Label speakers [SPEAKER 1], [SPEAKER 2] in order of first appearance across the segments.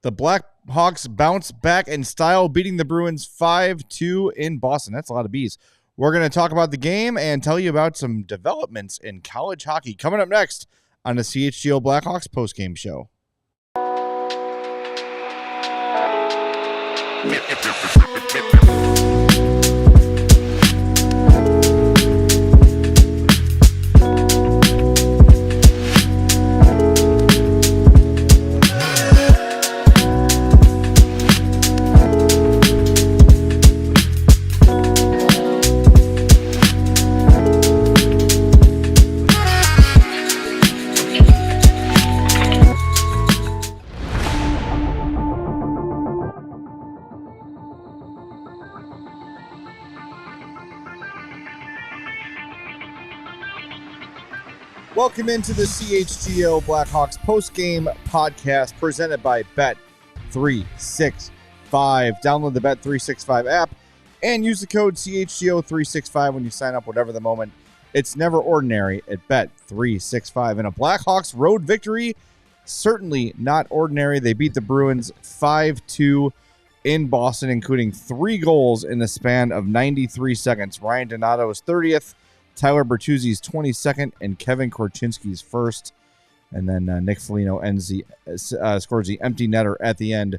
[SPEAKER 1] The Blackhawks bounce back in style, beating the Bruins 5-2 in Boston. That's a lot of B's. We're going to talk about the game and tell you about some developments in college hockey coming up next on the CHGO Blackhawks postgame show. Welcome into the CHGO Blackhawks postgame podcast presented by Bet365. Download the Bet365 app and use the code CHGO365 when you sign up, whatever the moment. It's never ordinary at Bet365. And a Blackhawks road victory, certainly not ordinary. They beat the Bruins 5-2 in Boston, including 3 goals in the span of 93 seconds. Ryan Donato's 30th. Tyler Bertuzzi's 22nd and Kevin Korchinski's first. And then Nick Foligno scores the empty netter at the end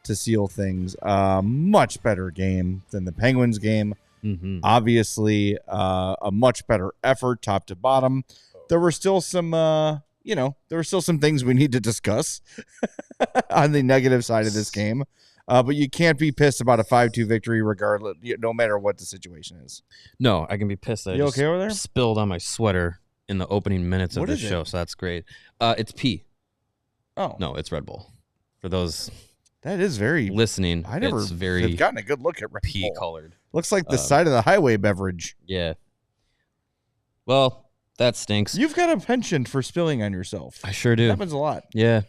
[SPEAKER 1] to seal things. Much better game than the Penguins game. Mm-hmm. Obviously, a much better effort top to bottom. There were still some, things we need to discuss on the negative side of this game. But you can't be pissed about a 5-2 victory regardless, no matter what the situation is.
[SPEAKER 2] No, I can be pissed that
[SPEAKER 1] you okay over there?
[SPEAKER 2] Spilled on my sweater in the opening minutes of this show, so that's great. It's pee.
[SPEAKER 1] Oh.
[SPEAKER 2] No, it's Red Bull. For those
[SPEAKER 1] that is very
[SPEAKER 2] listening,
[SPEAKER 1] I never have gotten a good look at Red Bull.
[SPEAKER 2] Pea-colored.
[SPEAKER 1] Looks like the side of the highway beverage.
[SPEAKER 2] Yeah. Well, that stinks.
[SPEAKER 1] You've got a penchant for spilling on yourself.
[SPEAKER 2] I sure do.
[SPEAKER 1] It happens a lot.
[SPEAKER 2] Yeah.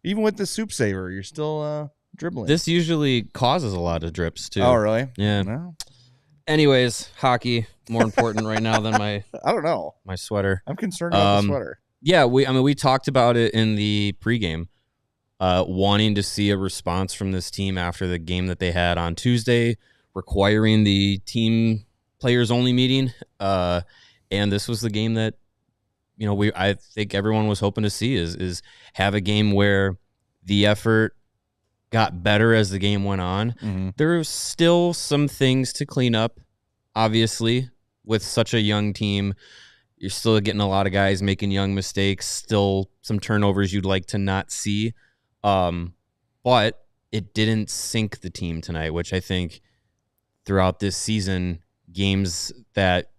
[SPEAKER 1] Even with the soup saver, you're still... dribbling.
[SPEAKER 2] This usually causes a lot of drips too.
[SPEAKER 1] Oh, really?
[SPEAKER 2] Yeah.
[SPEAKER 1] No.
[SPEAKER 2] Anyways, hockey more important right now than my
[SPEAKER 1] I don't know.
[SPEAKER 2] My sweater.
[SPEAKER 1] I'm concerned about the sweater.
[SPEAKER 2] Yeah, we talked about it in the pregame. Wanting to see a response from this team after the game that they had on Tuesday, requiring the team players only meeting. And this was the game that I think everyone was hoping to see is have a game where the effort got better as the game went on. Mm-hmm. There are still some things to clean up, obviously, with such a young team. You're still getting a lot of guys making young mistakes, still some turnovers you'd like to not see. But it didn't sink the team tonight, which I think throughout this season, games that,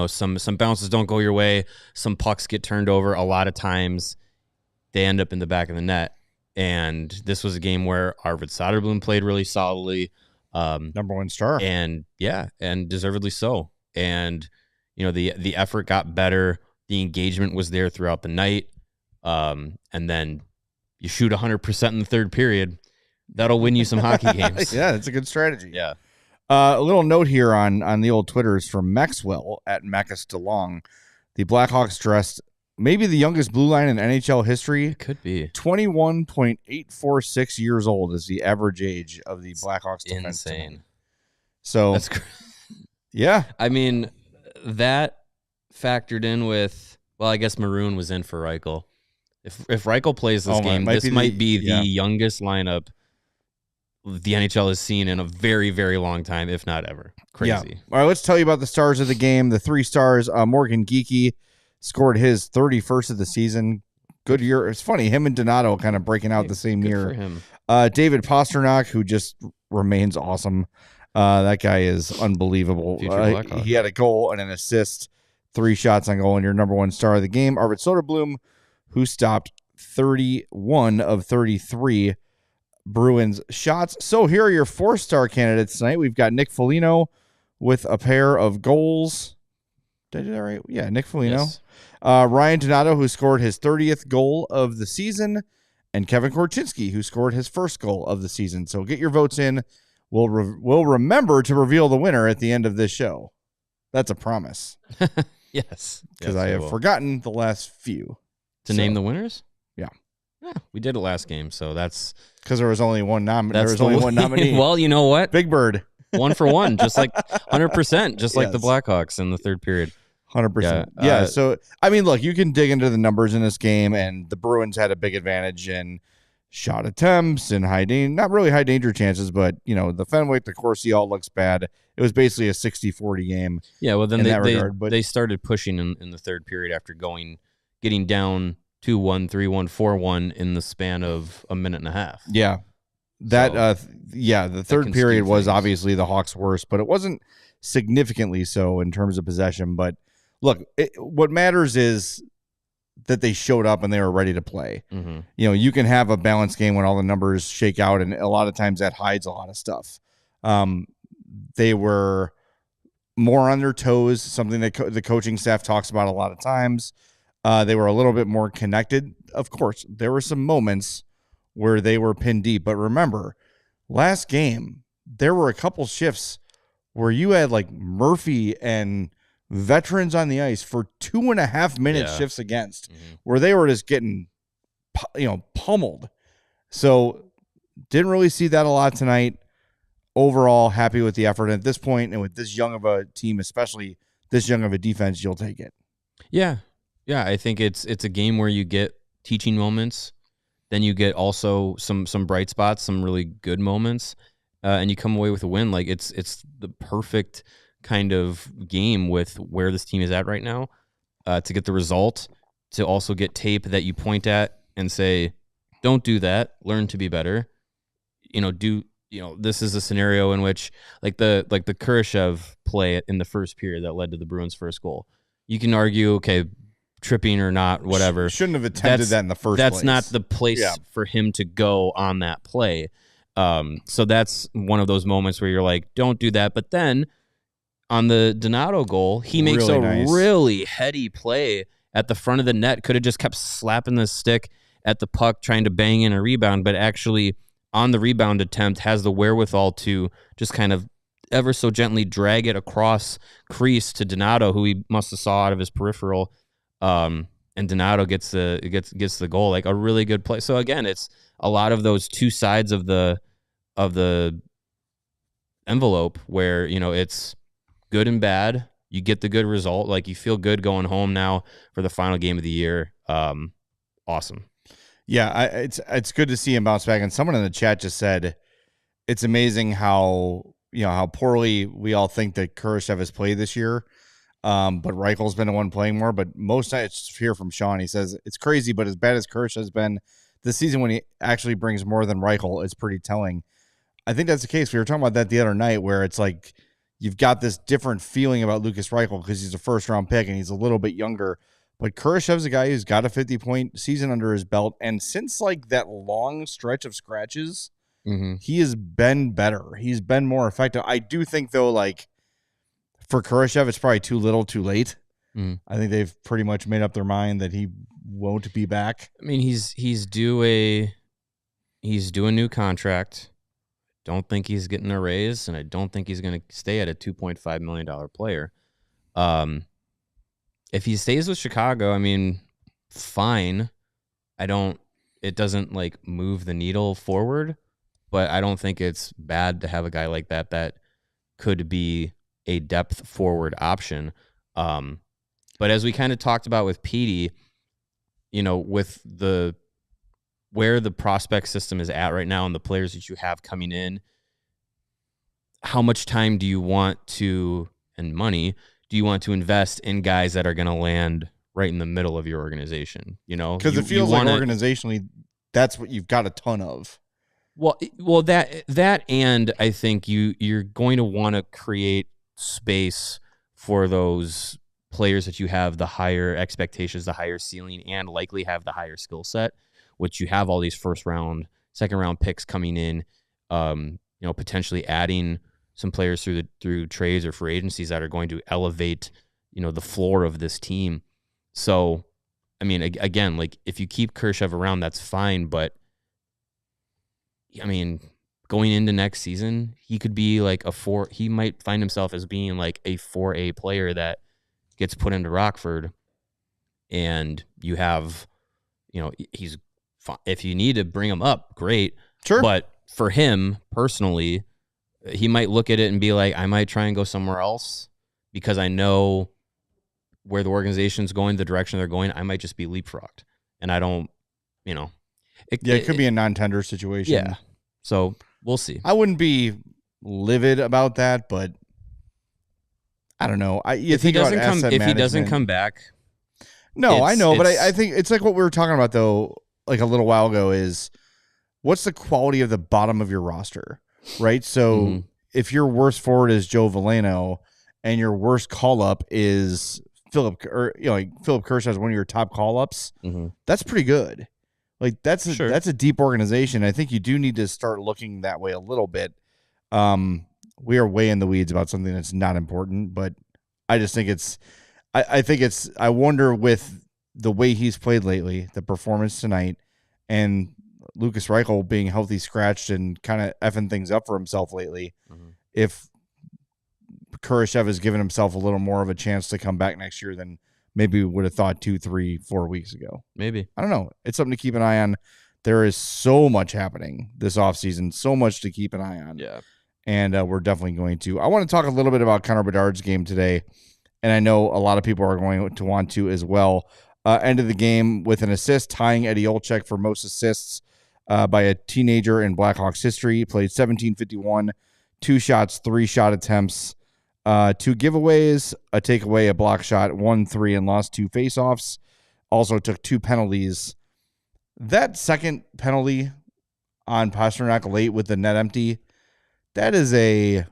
[SPEAKER 2] some bounces don't go your way, some pucks get turned over, a lot of times they end up in the back of the net. And this was a game where Arvid Söderblom played really solidly.
[SPEAKER 1] Number one star.
[SPEAKER 2] And deservedly so. And, the effort got better. The engagement was there throughout the night. And then you shoot 100% in the third period. That'll win you some hockey games.
[SPEAKER 1] Yeah, it's a good strategy.
[SPEAKER 2] Yeah.
[SPEAKER 1] A little note here on the old Twitters from Maxwell at Macus DeLong. The Blackhawks dressed maybe the youngest blue line in NHL history.
[SPEAKER 2] It could be.
[SPEAKER 1] 21.846 years old is the average age of the Blackhawks defense.
[SPEAKER 2] Insane.
[SPEAKER 1] Team. So,
[SPEAKER 2] that's
[SPEAKER 1] yeah.
[SPEAKER 2] I mean, that factored in with, well, I guess Maroon was in for Reichel. If Reichel plays this game, this might be the youngest lineup the NHL has seen in a very, very long time, if not ever. Crazy.
[SPEAKER 1] Yeah. All right, let's tell you about the stars of the game. The 3 stars, Morgan Geekie scored his 31st of the season. Good year. It's funny, him and Donato kind of breaking out the same year.
[SPEAKER 2] For him.
[SPEAKER 1] David Pasternak, who just remains awesome. That guy is unbelievable. He had a goal and an assist, 3 shots on goal, and your number 1 star of the game. Arvid Söderblom, who stopped 31 of 33 Bruins shots. So here are your 4-star candidates tonight. We've got Nick Foligno with a pair of goals. Did I do that right? Yeah, Nick Foligno.
[SPEAKER 2] Yes.
[SPEAKER 1] Ryan Donato, who scored his 30th goal of the season, and Kevin Korchinski, who scored his first goal of the season. So get your votes in. We'll remember to reveal the winner at the end of this show. That's a promise.
[SPEAKER 2] Yes.
[SPEAKER 1] Because I have forgotten the last few.
[SPEAKER 2] To name the winners?
[SPEAKER 1] Yeah.
[SPEAKER 2] We did it last game, so that's
[SPEAKER 1] because there was only one nominee.
[SPEAKER 2] Well, you know what?
[SPEAKER 1] Big Bird.
[SPEAKER 2] 1 for 1, just like 100%, just like the Blackhawks in the third period.
[SPEAKER 1] 100%. Yeah. So, I mean, look, you can dig into the numbers in this game, and the Bruins had a big advantage in shot attempts and not really high danger chances, but, the Fenwick, the Corsi all looks bad. It was basically a 60-40 game.
[SPEAKER 2] Yeah, well, then they started pushing in the third period after getting down 2-1, 3-1, 4-1 in the span of a minute and a half.
[SPEAKER 1] Yeah. The third period was obviously the Hawks' worst, but it wasn't significantly so in terms of possession. But look, what matters is that they showed up and they were ready to play.
[SPEAKER 2] Mm-hmm.
[SPEAKER 1] You can have a balanced game when all the numbers shake out, and a lot of times that hides a lot of stuff. They were more on their toes, something that the coaching staff talks about a lot of times. They were a little bit more connected. Of course, there were some moments where they were pinned deep. But remember, last game, there were a couple shifts where you had like Murphy and veterans on the ice for 2.5 minute shifts against, where they were just getting, pummeled. So didn't really see that a lot tonight. Overall, happy with the effort. And at this point, and with this young of a team, especially this young of a defense, you'll take it.
[SPEAKER 2] Yeah. Yeah, I think it's a game where you get teaching moments. Then you get also some bright spots, some really good moments, and you come away with a win. Like it's the perfect kind of game with where this team is at right now, to get the result, to also get tape that you point at and say, don't do that. Learn to be better. This is a scenario in which like the Kurashev play in the first period that led to the Bruins' first goal. You can argue, okay, tripping or not, whatever.
[SPEAKER 1] Shouldn't have attempted that in the first place.
[SPEAKER 2] That's not the place for him to go on that play. So that's one of those moments where you're like, don't do that. But then on the Donato goal, he makes really heady play at the front of the net. Could have just kept slapping the stick at the puck, trying to bang in a rebound, but actually on the rebound attempt has the wherewithal to just kind of ever so gently drag it across crease to Donato, who he must have saw out of his peripheral. And Donato gets the goal, like a really good play. So again, it's a lot of those two sides of the envelope where, it's good and bad. You get the good result. Like you feel good going home now for the final game of the year. Awesome.
[SPEAKER 1] Yeah. It's good to see him bounce back. And someone in the chat just said, it's amazing how poorly we all think that Kurashev has played this year. But Reichel's been the one playing more. But most nights hear from Sean. He says it's crazy, but as bad as Kurashev has been this season, when he actually brings more than Reichel, it's pretty telling. I think that's the case. We were talking about that the other night, where it's like you've got this different feeling about Lucas Reichel because he's a first-round pick and he's a little bit younger. But Kurashev's a guy who's got a 50-point season under his belt, and since like that long stretch of scratches, he has been better. He's been more effective. I do think though, like, for Kurashev, it's probably too little, too late. I think they've pretty much made up their mind that he won't be back.
[SPEAKER 2] I mean, he's due a new contract. Don't think he's getting a raise, and I don't think he's going to stay at a $2.5 million player. If he stays with Chicago, I mean, fine. It doesn't like move the needle forward, but I don't think it's bad to have a guy like that could be a depth forward option. But as we kind of talked about with Petey, with where the prospect system is at right now and the players that you have coming in, how much time do you want to, and money, do you want to invest in guys that are going to land right in the middle of your organization? Because
[SPEAKER 1] it feels like organizationally, that's what you've got a ton of.
[SPEAKER 2] Well, that, and I think you're going to want to create space for those players that you have the higher expectations, the higher ceiling, and likely have the higher skill set, which you have all these first round, second round picks coming in, potentially adding some players through trades or free agencies that are going to elevate, the floor of this team. So, I mean, again, like if you keep Kurashev around, that's fine. But I mean, going into next season, he could be like he might find himself as being like a 4A player that gets put into Rockford, and you have, he's if you need to bring him up, great.
[SPEAKER 1] Sure.
[SPEAKER 2] But for him personally, he might look at it and be like, I might try and go somewhere else because I know where the organization's going, the direction they're going. I might just be leapfrogged. And I don't, it
[SPEAKER 1] could be a non-tender situation.
[SPEAKER 2] Yeah. So we'll see.
[SPEAKER 1] I wouldn't be livid about that, but I don't know.
[SPEAKER 2] If he doesn't come back.
[SPEAKER 1] No, I know, but I think it's like what we were talking about though, like a little while ago, is what's the quality of the bottom of your roster, right? So if your worst forward is Joe Foligno and your worst call up is Philip Kershaw is one of your top call ups, that's pretty good. Like that's a deep organization. I think you do need to start looking that way a little bit. We are way in the weeds about something that's not important, but I just think I wonder with the way he's played lately, the performance tonight, and Lucas Reichel being healthy scratched and kind of effing things up for himself lately, if Kurashev has given himself a little more of a chance to come back next year than maybe we would have thought 2, 3, 4 weeks ago.
[SPEAKER 2] Maybe.
[SPEAKER 1] I don't know. It's something to keep an eye on. There is so much happening this offseason, so much to keep an eye on.
[SPEAKER 2] Yeah.
[SPEAKER 1] And we're definitely going to. I want to talk a little bit about Connor Bedard's game today, and I know a lot of people are going to want to as well. Ended the game with an assist, tying Eddie Olczyk for most assists by a teenager in Blackhawks history. He played 17:51, 2 shots, 3 shot attempts, 2 giveaways, a takeaway, a block shot, 1 3, and lost 2 faceoffs. Also took 2 penalties. That second penalty on Pastrnak late with the net empty, that is a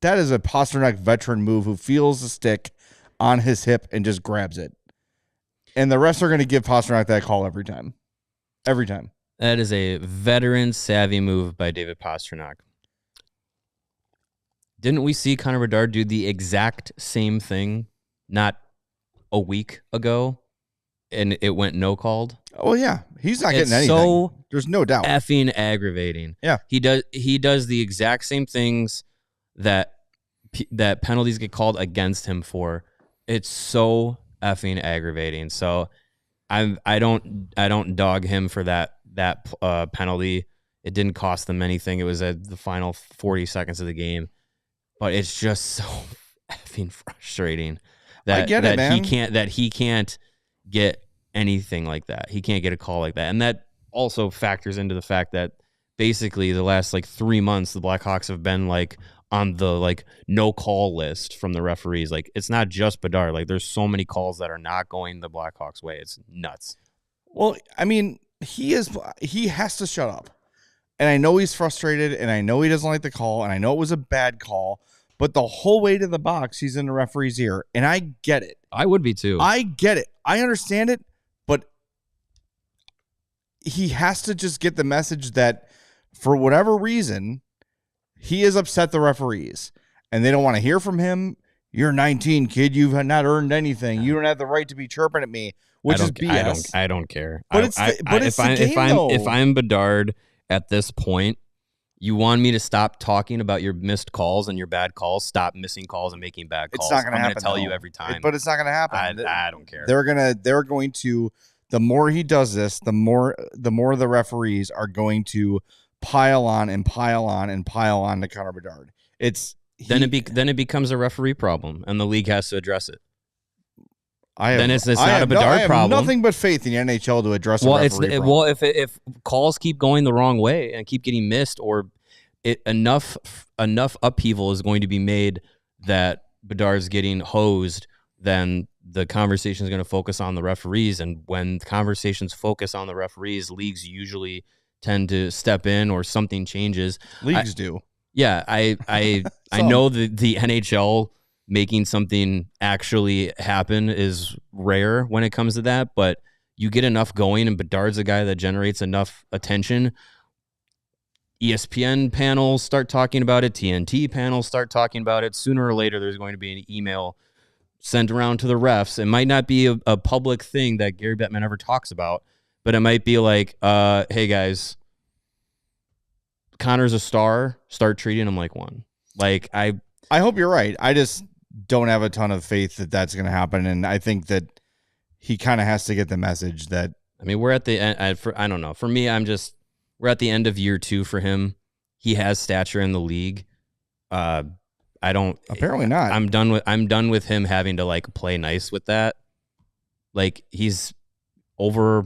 [SPEAKER 1] Pastrnak veteran move who feels the stick on his hip and just grabs it. And the refs are going to give Pastrnak that call every time. Every time.
[SPEAKER 2] That is a veteran savvy move by David Pastrnak. Didn't we see Connor Bedard do the exact same thing not a week ago and it went no called?
[SPEAKER 1] Oh yeah, he's not getting anything.
[SPEAKER 2] So
[SPEAKER 1] there's no doubt.
[SPEAKER 2] Effing aggravating.
[SPEAKER 1] Yeah.
[SPEAKER 2] He does the exact same things that penalties get called against him for. It's so effing aggravating. So I don't dog him for that penalty. It didn't cost them anything. It was at the final 40 seconds of the game. But it's just so effing frustrating that he can't get anything like that. He can't get a call like that. And that also factors into the fact that basically the last 3 months the Blackhawks have been on the no call list from the referees. It's not just Bedard. There's so many calls that are not going the Blackhawks way. It's nuts.
[SPEAKER 1] Well, I mean, he has to shut up. And I know he's frustrated, and I know he doesn't like the call, and I know it was a bad call, but the whole way to the box, he's in the referee's ear, and I get it.
[SPEAKER 2] I would be too.
[SPEAKER 1] I get it. I understand it, but he has to just get the message that for whatever reason, he has upset the referees, and they don't want to hear from him. You're 19, kid. You've not earned anything. You don't have the right to be chirping at me, which is BS.
[SPEAKER 2] I don't care.
[SPEAKER 1] But
[SPEAKER 2] if I'm Bedard at this point, you want me to stop talking about your missed calls and your bad calls, stop missing calls and making bad calls.
[SPEAKER 1] It's not going to happen.
[SPEAKER 2] I'm going to tell you every time.
[SPEAKER 1] But it's not going to happen.
[SPEAKER 2] I don't care.
[SPEAKER 1] They're going to, the more he does this, the more the referees are going to pile on and pile on and pile on to Connor Bedard. Then
[SPEAKER 2] it becomes a referee problem and the league has to address it.
[SPEAKER 1] It's
[SPEAKER 2] not a Bedard problem.
[SPEAKER 1] Nothing but faith in the NHL to address a referee problem.
[SPEAKER 2] If calls keep going the wrong way and keep getting missed, or enough upheaval is going to be made that Bedard's getting hosed, then the conversation is going to focus on the referees. And when conversations focus on the referees, leagues usually tend to step in or something changes.
[SPEAKER 1] Leagues do.
[SPEAKER 2] Yeah, I know the NHL making something actually happen is rare when it comes to that, but you get enough going, and Bedard's a guy that generates enough attention. ESPN panels start talking about it. TNT panels start talking about it. Sooner or later, there's going to be an email sent around to the refs. It might not be a public thing that Gary Bettman ever talks about, but it might be hey guys, Connor's a star. Start treating him like one. I
[SPEAKER 1] hope you're right. I just don't have a ton of faith that that's going to happen. And I think that he kind of has to get the message that
[SPEAKER 2] I mean, we're at the end. I don't know. For me, we're at the end of year 2 for him. He has stature in the league.
[SPEAKER 1] Apparently not.
[SPEAKER 2] I'm done with him having to like play nice with that. Like he's over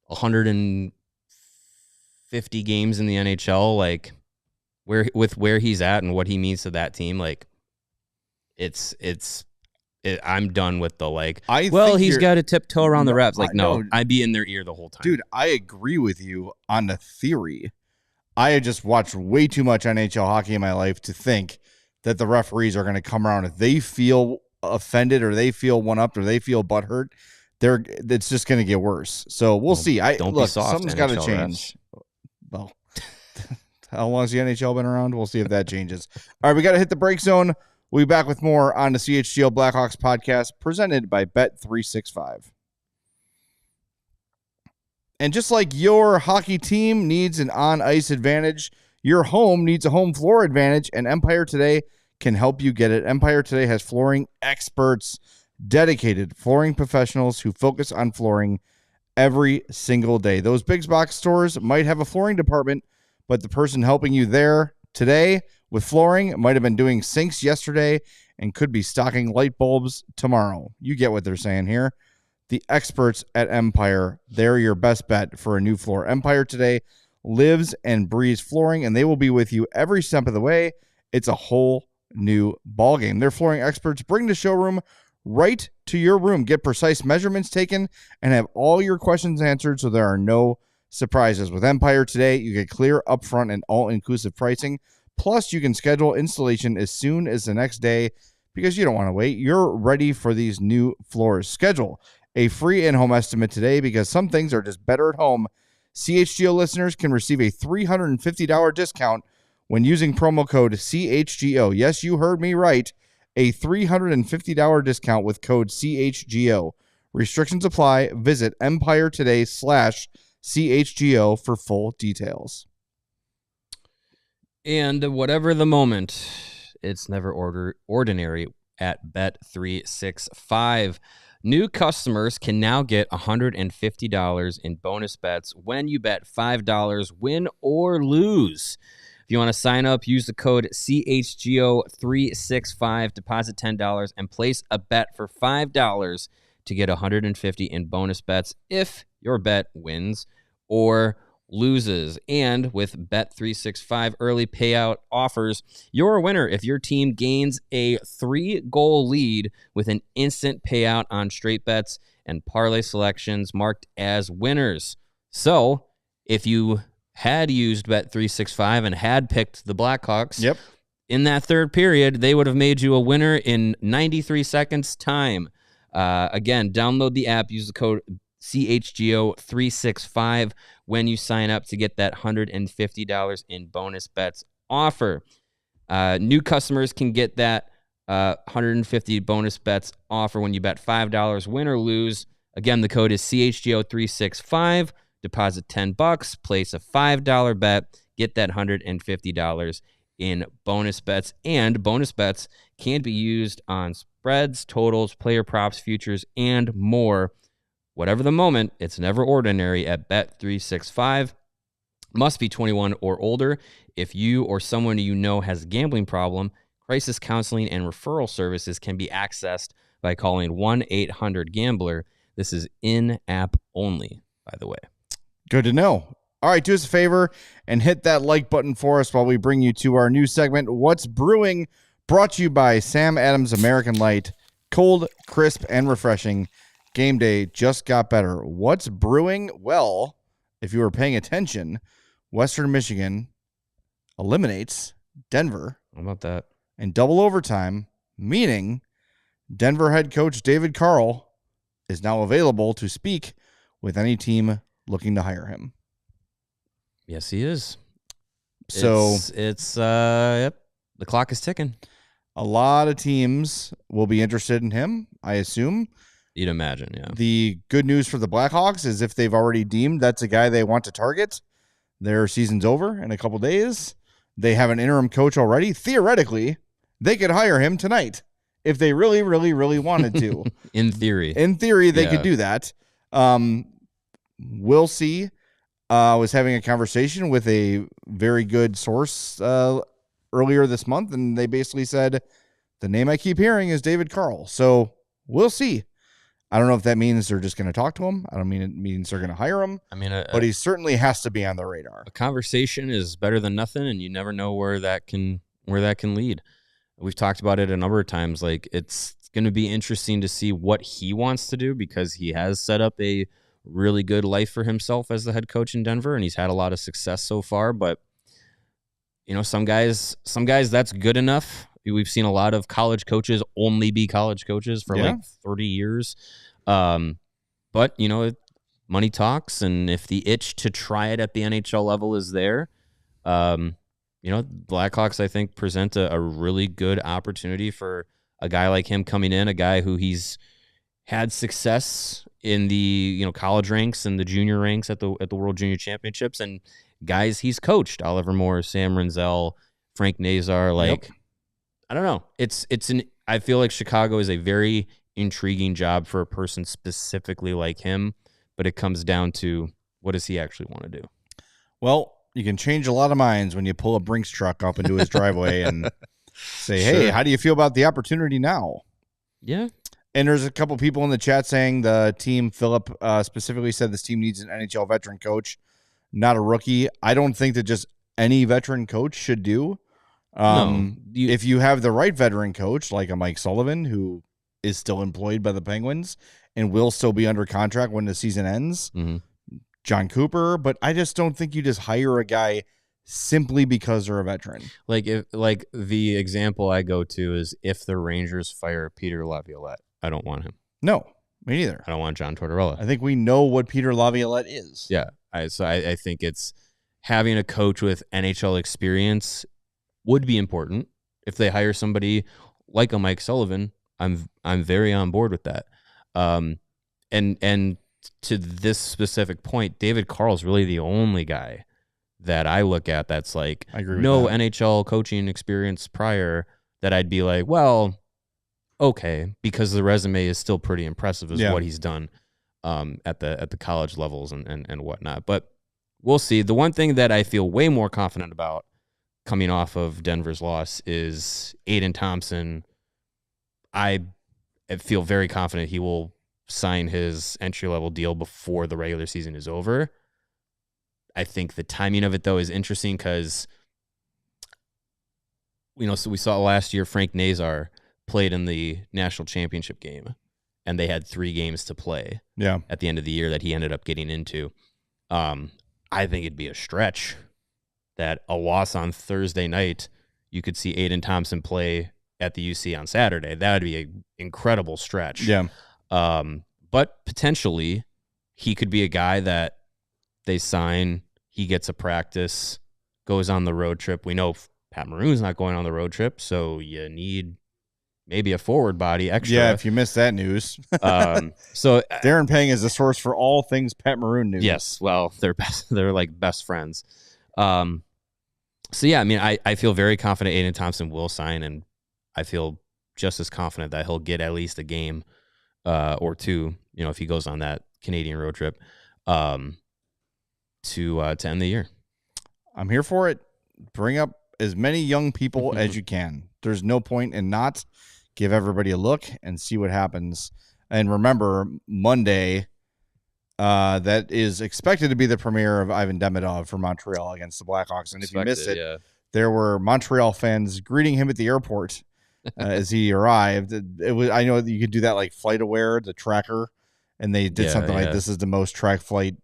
[SPEAKER 2] 150 games in the NHL. Like where he's at and what he means to that team. Like I'm done with the like. He's got to tiptoe around the refs. Like no, I'd be in their ear the whole time.
[SPEAKER 1] Dude, I agree with you on the theory. I had just watched way too much NHL hockey in my life to think that the referees are going to come around. If they feel offended or they feel one-upped or they feel butthurt, it's just going to get worse. So we'll see.
[SPEAKER 2] Don't be soft.
[SPEAKER 1] Something's got to change. Well, how long has the NHL been around? We'll see if that changes. All right, we got to hit the break zone. We'll be back with more on the CHGO Blackhawks podcast presented by Bet365. And just like your hockey team needs an on-ice advantage, your home needs a home floor advantage, and Empire Today can help you get it. Empire Today has flooring experts, dedicated flooring professionals who focus on flooring every single day. Those big box stores might have a flooring department, but the person helping you there today with flooring might have been doing sinks yesterday and could be stocking light bulbs tomorrow. You get what they're saying here. The experts at Empire, they're your best bet for a new floor. Empire Today lives and breathes flooring, and they will be with you every step of the way. It's a whole new ballgame. Their flooring experts bring the showroom right to your room. Get precise measurements taken and have all your questions answered so there are no surprises. With Empire Today, you get clear, upfront, and all-inclusive pricing. Plus, you can schedule installation as soon as the next day because you don't want to wait. You're ready for these new floors. Schedule a free in-home estimate today because some things are just better at home. CHGO listeners can receive a $350 discount when using promo code CHGO. Yes, you heard me right. A $350 discount with code CHGO. Restrictions apply. Visit EmpireToday/CHGO for full details.
[SPEAKER 2] And whatever the moment, it's never ordinary at Bet365. New customers can now get $150 in bonus bets when you bet $5, win or lose. If you want to sign up, use the code CHGO365, deposit $10, and place a bet for $5 to get $150 in bonus bets if your bet wins or loses. And with Bet365 early payout offers, you're a winner if your team gains a 3-goal lead with an instant payout on straight bets and parlay selections marked as winners. So if you had used Bet365 and had picked the Blackhawks, in that third period, they would have made you a winner in 93 seconds time. Again, download the app, use the code CHGO365 when you sign up to get that $150 in bonus bets offer. New customers can get that 150 bonus bets offer when you bet $5, win or lose. Again, the code is CHGO365. Deposit $10, place a $5 bet, get that $150 in bonus bets. And bonus bets can be used on spreads, totals, player props, futures, and more. Whatever the moment, it's never ordinary at Bet365. Must be 21 or older. If you or someone you know has a gambling problem, crisis counseling and referral services can be accessed by calling 1-800-GAMBLER. This is in-app only, by the way.
[SPEAKER 1] Good to know. All right, do us a favor and hit that like button for us while we bring you to our new segment, What's Brewing, brought to you by Sam Adams American Light. Cold, crisp, and refreshing. Game day just got better. What's brewing? Well, if you were paying attention, Western Michigan eliminates Denver.
[SPEAKER 2] How about that?
[SPEAKER 1] In double overtime, meaning Denver head coach David Carle is now available to speak with any team looking to hire him.
[SPEAKER 2] Yes, he is.
[SPEAKER 1] So
[SPEAKER 2] the clock is ticking.
[SPEAKER 1] A lot of teams will be interested in him, I assume.
[SPEAKER 2] You'd imagine, yeah.
[SPEAKER 1] The good news for the Blackhawks is if they've already deemed that's a guy they want to target, their season's over in a couple days. They have an interim coach already. Theoretically, they could hire him tonight if they really, really, really wanted to.
[SPEAKER 2] In theory.
[SPEAKER 1] In theory, they could do that. we'll see. I was having a conversation with a very good source earlier this month, and they basically said the name I keep hearing is David Carle. So we'll see. I don't know if that means they're just going to talk to him. I don't mean it means they're going to hire him.
[SPEAKER 2] I mean,
[SPEAKER 1] but he certainly has to be on the radar.
[SPEAKER 2] A conversation is better than nothing, and you never know where that can lead. We've talked about it a number of times. Like, it's going to be interesting to see what he wants to do, because he has set up a really good life for himself as the head coach in Denver, and he's had a lot of success so far. But some guys that's good enough. We've seen a lot of college coaches only be college coaches for like 30 years. But money talks, and if the itch to try it at the NHL level is there, Blackhawks, I think, present a really good opportunity for a guy like him coming in, a guy who he's had success in the college ranks and the junior ranks at the World Junior Championships, and guys he's coached, Oliver Moore, Sam Renzel, Frank Nazar. Like, I don't know. I feel like Chicago is a very intriguing job for a person specifically like him, but it comes down to, what does he actually want to do? Well,
[SPEAKER 1] you can change a lot of minds when you pull a Brinks truck up into his driveway and say, hey, how do you feel about the opportunity now?
[SPEAKER 2] Yeah.
[SPEAKER 1] And there's a couple people in the chat saying the team, Philip specifically said this team needs an NHL veteran coach, not a rookie. I don't think that just any veteran coach should do. If you have the right veteran coach, like a Mike Sullivan, who is still employed by the Penguins and will still be under contract when the season ends, John Cooper, but I just don't think you just hire a guy simply because they're a veteran.
[SPEAKER 2] Like the example I go to is, if the Rangers fire Peter Laviolette, I don't want him.
[SPEAKER 1] No, me neither.
[SPEAKER 2] I don't want John Tortorella.
[SPEAKER 1] I think we know what Peter Laviolette is.
[SPEAKER 2] Yeah. I think it's having a coach with NHL experience would be important. If they hire somebody like a Mike Sullivan, I'm very on board with that. And to this specific point, David Carle is really the only guy that I look at that's like, no NHL coaching experience prior, that I'd be like, well, okay, because the resume is still pretty impressive as what he's done at the college levels and whatnot. But we'll see. The one thing that I feel way more confident about coming off of Denver's loss is Aiden Thompson. I feel very confident he will sign his entry-level deal before the regular season is over. I think the timing of it, though, is interesting because, so we saw last year Frank Nazar played in the national championship game, and they had 3 games to play at the end of the year that he ended up getting into. I think it'd be a stretch that a loss on Thursday night, you could see Aiden Thompson play at the UC on Saturday. That would be an incredible stretch.
[SPEAKER 1] Yeah.
[SPEAKER 2] But potentially he could be a guy that they sign, he gets a practice, goes on the road trip. We know Pat Maroon's not going on the road trip, so you need maybe a forward body extra.
[SPEAKER 1] Yeah, if you missed that news.
[SPEAKER 2] So
[SPEAKER 1] Darren Pang is the source for all things Pat Maroon news.
[SPEAKER 2] Yes, well, they're like best friends. So yeah, I mean, I feel very confident Aiden Thompson will sign, and I feel just as confident that he'll get at least a game or two, if he goes on that Canadian road trip to end the year.
[SPEAKER 1] I'm here for it. Bring up as many young people as you can. There's no point in not. Give everybody a look and see what happens. And remember, Monday, that is expected to be the premiere of Ivan Demidov for Montreal against the Blackhawks. And if you missed it, there were Montreal fans greeting him at the airport as he arrived. It was, I know you could do that like FlightAware, the tracker, and they did something like, this is the most tracked flight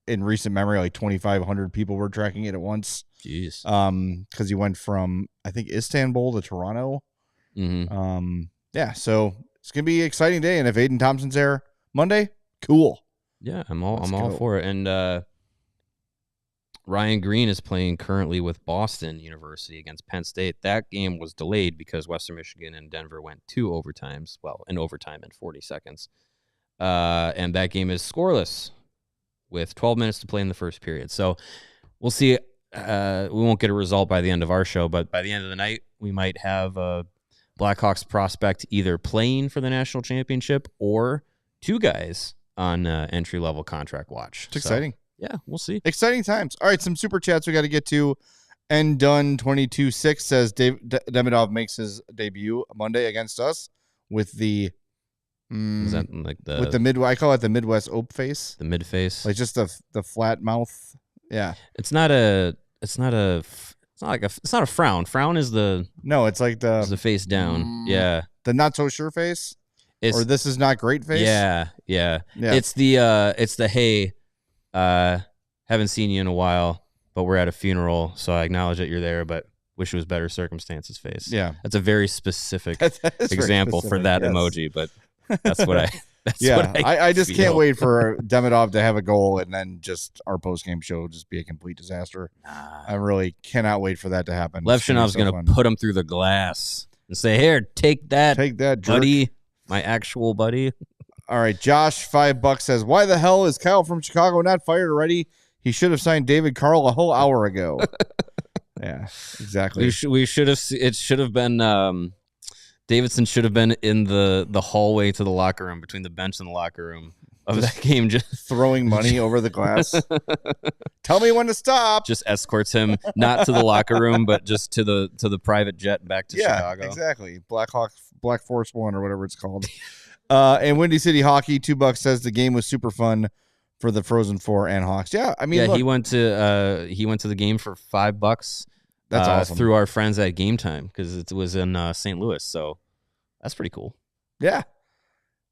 [SPEAKER 1] in recent memory. Like 2,500 people were tracking it at once.
[SPEAKER 2] Jeez.
[SPEAKER 1] Because he went from, I think, Istanbul to Toronto. Yeah, so it's gonna be an exciting day. And if Aiden Thompson's there Monday, cool.
[SPEAKER 2] Yeah, I'm all for it. And Ryan Green is playing currently with Boston University against Penn State. That game was delayed because Western Michigan and Denver went 2 overtimes. Well, an overtime in 40 seconds. And that game is scoreless with 12 minutes to play in the first period. So we'll see. We won't get a result by the end of our show, but by the end of the night, we might have a Blackhawks prospect either playing for the national championship or 2 guys on entry-level contract watch.
[SPEAKER 1] It's exciting.
[SPEAKER 2] Yeah, we'll see.
[SPEAKER 1] Exciting times. All right, some super chats we got to get to. And Done 22-6 says Demidov makes his debut Monday against us with the
[SPEAKER 2] Is that like
[SPEAKER 1] with the mid? I call it the Midwest ope face.
[SPEAKER 2] The mid face,
[SPEAKER 1] like just the flat mouth. Yeah,
[SPEAKER 2] it's not a frown. Frown is
[SPEAKER 1] it's like the
[SPEAKER 2] face down. Yeah,
[SPEAKER 1] the not so sure face. Or this is not great face.
[SPEAKER 2] Yeah. It's the hey, haven't seen you in a while, but we're at a funeral, so I acknowledge that you're there, but wish it was better circumstances face.
[SPEAKER 1] Yeah.
[SPEAKER 2] That's a very specific example
[SPEAKER 1] very
[SPEAKER 2] for that emoji, but that's what I
[SPEAKER 1] I just can't wait for Demidov to have a goal and then just our post-game show just be a complete disaster. I really cannot wait for that to happen.
[SPEAKER 2] Levshinov's going to put him through the glass and say, here, take that, buddy,
[SPEAKER 1] jerk.
[SPEAKER 2] My actual buddy.
[SPEAKER 1] All right, Josh, $5 says, why the hell is Kyle from Chicago not fired already? He should have signed David Carle a whole hour ago. Yeah, exactly.
[SPEAKER 2] We should have. It should have been. Davidson should have been in the hallway to the locker room, between the bench and the locker room of that game, just
[SPEAKER 1] throwing money over the glass. Tell me when to stop.
[SPEAKER 2] Just escorts him not to the locker room, but just to the private jet back to Chicago.
[SPEAKER 1] Exactly. Black Force One or whatever it's called. And Windy City Hockey, $2 says the game was super fun for the Frozen Four and Hawks. Yeah, I mean, look,
[SPEAKER 2] he went to the game for $5.
[SPEAKER 1] That's awesome.
[SPEAKER 2] Through our friends at Game Time, because it was in St. Louis, so that's pretty cool.
[SPEAKER 1] Yeah,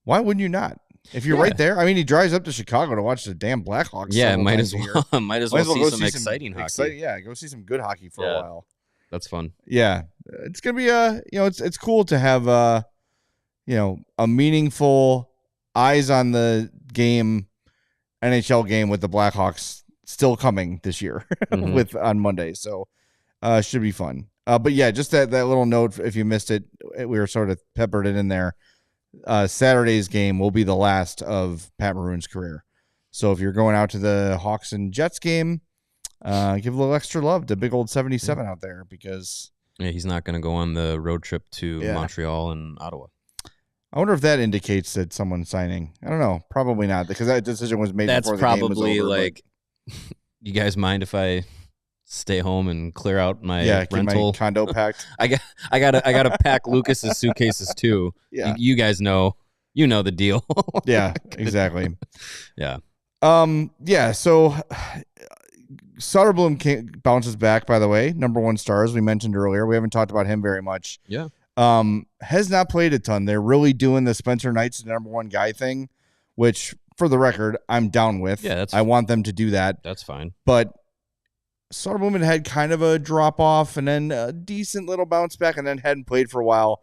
[SPEAKER 1] why wouldn't you not? If you're right there, I mean, he drives up to Chicago to watch the damn Blackhawks.
[SPEAKER 2] Yeah, might as well see some exciting hockey.
[SPEAKER 1] Yeah, go see some good hockey for a while.
[SPEAKER 2] That's fun.
[SPEAKER 1] Yeah, it's gonna be it's cool to have a meaningful, eyes on the game NHL game with the Blackhawks still coming this year on Monday. So should be fun. But yeah, just that little note, if you missed it, we were sort of peppered it in there. Saturday's game will be the last of Pat Maroon's career. So if you're going out to the Hawks and Jets game, give a little extra love to big old 77 out there, because
[SPEAKER 2] he's not going to go on the road trip to Montreal and Ottawa.
[SPEAKER 1] I wonder if that indicates that someone's signing. I don't know. Probably not, because that decision was made before the game was over. That's probably
[SPEAKER 2] like, you guys mind if I stay home and clear out my rental?
[SPEAKER 1] My condo packed.
[SPEAKER 2] I gotta pack Lucas's suitcases too.
[SPEAKER 1] Yeah,
[SPEAKER 2] you guys know, the deal.
[SPEAKER 1] Yeah, exactly.
[SPEAKER 2] Yeah.
[SPEAKER 1] Yeah. So Söderblom bounces back. By the way, #1 stars we mentioned earlier. We haven't talked about him very much.
[SPEAKER 2] Yeah.
[SPEAKER 1] Has not played a ton. They're really doing the Spencer Knight's #1 guy thing, which, for the record, I'm down with.
[SPEAKER 2] Yeah,
[SPEAKER 1] I want them to do that.
[SPEAKER 2] That's fine.
[SPEAKER 1] But Söderblom had kind of a drop off and then a decent little bounce back, and then hadn't played for a while.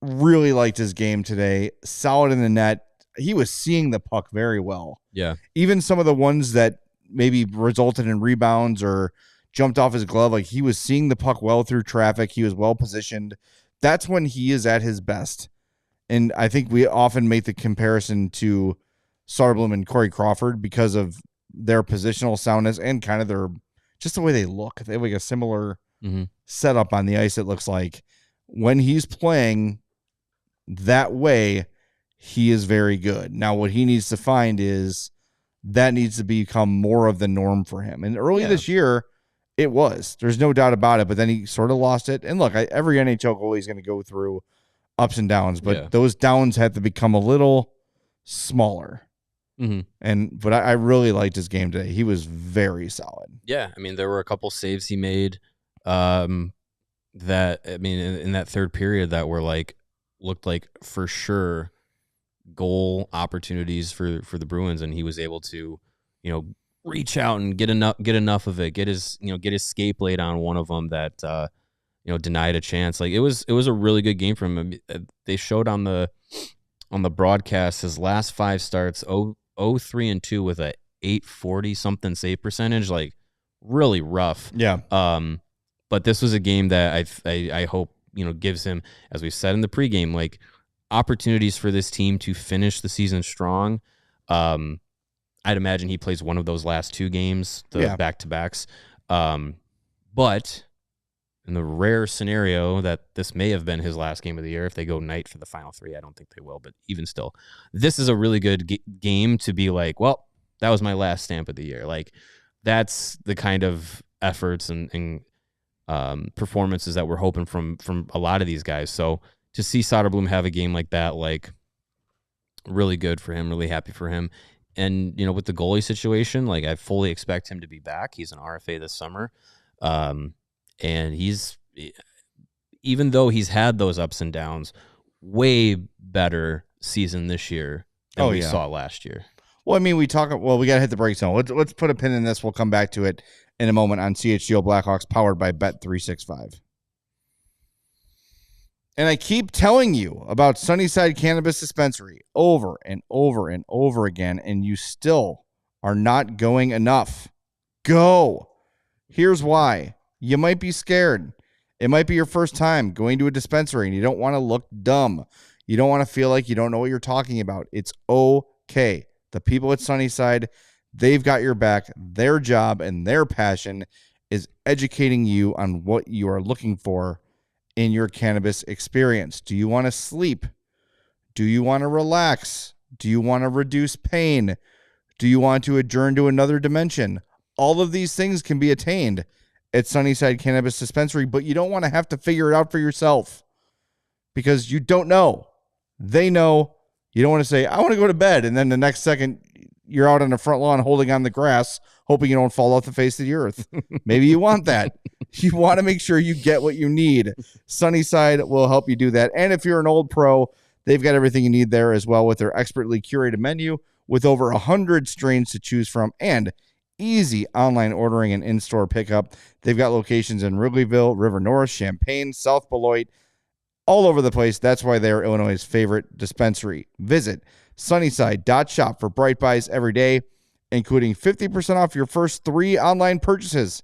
[SPEAKER 1] Really liked his game today. Solid in the net. He was seeing the puck very well.
[SPEAKER 2] Yeah.
[SPEAKER 1] Even some of the ones that maybe resulted in rebounds or jumped off his glove, like, he was seeing the puck well through traffic. He was well positioned. That's when he is at his best. And I think we often make the comparison to Söderblom and Corey Crawford because of their positional soundness and kind of just the way they look. They have like a similar setup on the ice, it looks like. When he's playing that way, he is very good. Now, what he needs to find is that needs to become more of the norm for him. And early this year, it was. There's no doubt about it, but then he sort of lost it. And look, every NHL goalie is going to go through ups and downs, but those downs have to become a little smaller. But I really liked his game today. He was very solid.
[SPEAKER 2] Yeah, I mean, there were a couple saves he made in that third period that were looked like for sure goal opportunities for the Bruins, and he was able to, reach out and get enough of it, get his skate blade on one of them that denied a chance. Like, it was a really good game for him. I mean, they showed on the broadcast his last 5 starts, 0-3-2 with a 840 something save percentage, like really rough.
[SPEAKER 1] Yeah.
[SPEAKER 2] But this was a game that I hope gives him, as we said in the pregame, like, opportunities for this team to finish the season strong. I'd imagine he plays one of those last 2 games, the back-to-backs. But in the rare scenario that this may have been his last game of the year, if they go night for the final 3, I don't think they will, but even still, this is a really good game to be like, well, that was my last stamp of the year. Like, that's the kind of efforts and performances that we're hoping from a lot of these guys. So to see Söderblom have a game like that, like, really good for him, really happy for him. And, with the goalie situation, like, I fully expect him to be back. He's an RFA this summer. And he's, even though he's had those ups and downs, way better season this year than we saw last year.
[SPEAKER 1] Well, I mean, we got to hit the break zone. Let's put a pin in this. We'll come back to it in a moment on CHGO Blackhawks, powered by Bet365. And I keep telling you about Sunnyside Cannabis Dispensary over and over and over again, and you still are not going enough. Go. Here's why. You might be scared. It might be your first time going to a dispensary, and you don't want to look dumb. You don't want to feel like you don't know what you're talking about. It's okay. The people at Sunnyside, they've got your back. Their job and their passion is educating you on what you are looking for in your cannabis experience. Do you want to sleep? Do you want to relax? Do you want to reduce pain? Do you want to adjourn to another dimension? All of these things can be attained at Sunnyside Cannabis Dispensary, but you don't want to have to figure it out for yourself because you don't know. They know. You don't want to say, I want to go to bed, and then the next second you're out on the front lawn holding on the grass, hoping you don't fall off the face of the earth. Maybe you want that. You want to make sure you get what you need. Sunnyside will help you do that. And if you're an old pro, they've got everything you need there as well with their expertly curated menu with over 100 strains to choose from and easy online ordering and in-store pickup. They've got locations in Wrigleyville, River North, Champaign, South Beloit, all over the place. That's why they're Illinois' favorite dispensary. Visit sunnyside.shop for bright buys every day, including 50% off your first 3 online purchases.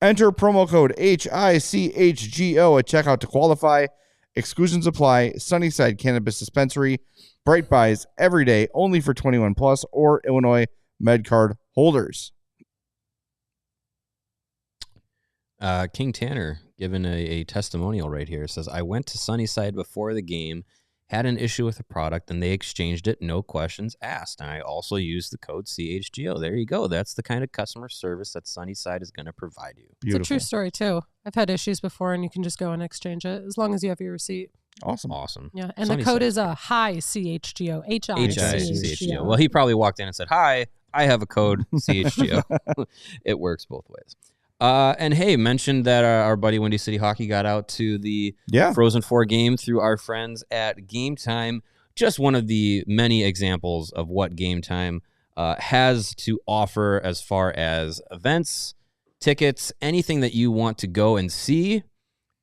[SPEAKER 1] Enter promo code HICHGO at checkout to qualify. Exclusions apply. Sunnyside Cannabis Dispensary. Bright buys every day, only for 21 plus or Illinois MedCard holders.
[SPEAKER 2] King Tanner given a testimonial right here. Says, I went to Sunnyside before the game, had an issue with a product, and they exchanged it, no questions asked. And I also used the code CHGO. There you go. That's the kind of customer service that Sunnyside is going to provide you.
[SPEAKER 3] Beautiful. It's a true story, too. I've had issues before, and you can just go and exchange it as long as you have your receipt.
[SPEAKER 2] Awesome.
[SPEAKER 3] Yeah, and Sunnyside. The code is a HI CHGO. HICHGO.
[SPEAKER 2] Well, he probably walked in and said, hi, I have a code CHGO. It works both ways. And hey, mentioned that our buddy Windy City Hockey got out to the Frozen 4 game through our friends at Game Time. Just one of the many examples of what Game Time has to offer as far as events, tickets, anything that you want to go and see.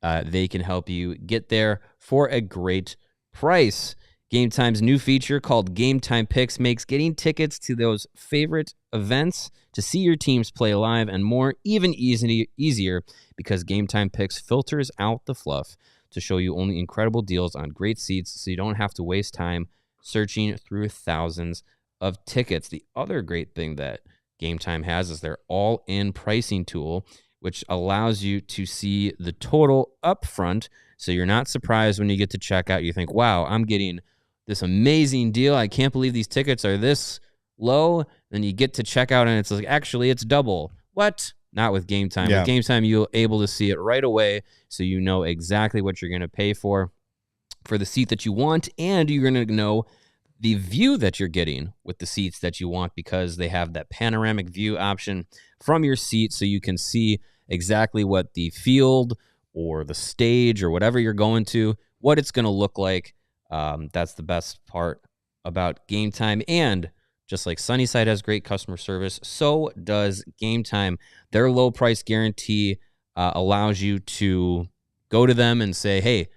[SPEAKER 2] They can help you get there for a great price. Game Time's new feature called Game Time Picks makes getting tickets to those favorite events to see your teams play live and more even easier because Game Time Picks filters out the fluff to show you only incredible deals on great seats so you don't have to waste time searching through thousands of tickets. The other great thing that Game Time has is their all-in pricing tool, which allows you to see the total up front so you're not surprised when you get to checkout. You think, wow, I'm getting this amazing deal. I can't believe these tickets are this low. Then you get to checkout and it's like, actually, it's double. What? Not with Game Time.
[SPEAKER 1] Yeah.
[SPEAKER 2] With Game Time, you're able to see it right away so you know exactly what you're going to pay for the seat that you want, and you're going to know the view that you're getting with the seats that you want because they have that panoramic view option from your seat so you can see exactly what the field or the stage or whatever you're going to, what it's going to look like. That's the best part about Game Time. And just like Sunnyside has great customer service, so does Game Time. Their low price guarantee allows you to go to them and say, hey,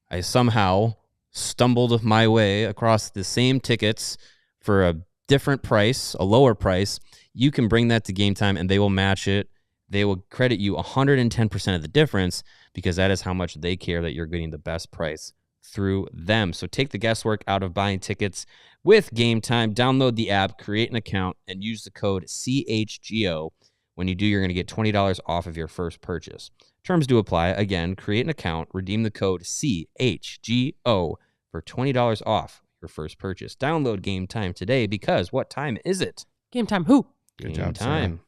[SPEAKER 2] I somehow stumbled my way across the same tickets for a different price, a lower price. You can bring that to Game Time and they will match it. They will credit you 110% of the difference because that is how much they care that you're getting the best price through them. So take the guesswork out of buying tickets with Game Time. Download the app, create an account, and use the code CHGO When you do, you're going to get $20 off of your first purchase. Terms do apply. Again, create an account, redeem the code CHGO for $20 off your first purchase. Download Game Time today because what time is it?
[SPEAKER 3] Game time. Who?
[SPEAKER 1] Good
[SPEAKER 2] Game
[SPEAKER 1] job,
[SPEAKER 2] time.
[SPEAKER 1] Sarah.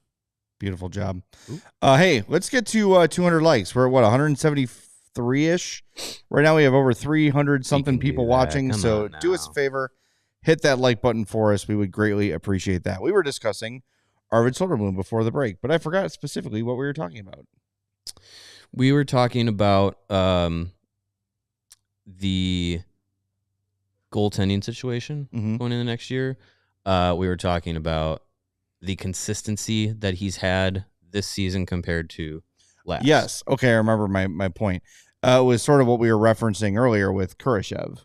[SPEAKER 1] Beautiful job. Hey, let's get to 200 likes. We're at, what, 173-ish? Right now we have over 300-something people watching. So do us a favor. Hit that like button for us. We would greatly appreciate that. We were discussing Arvid Söderblom before the break, but I forgot specifically what we were talking about.
[SPEAKER 2] We were talking about the goaltending situation going into next year. We were talking about the consistency that he's had this season compared to last.
[SPEAKER 1] Yes. Okay, I remember my point. It was sort of what we were referencing earlier with Kurashev.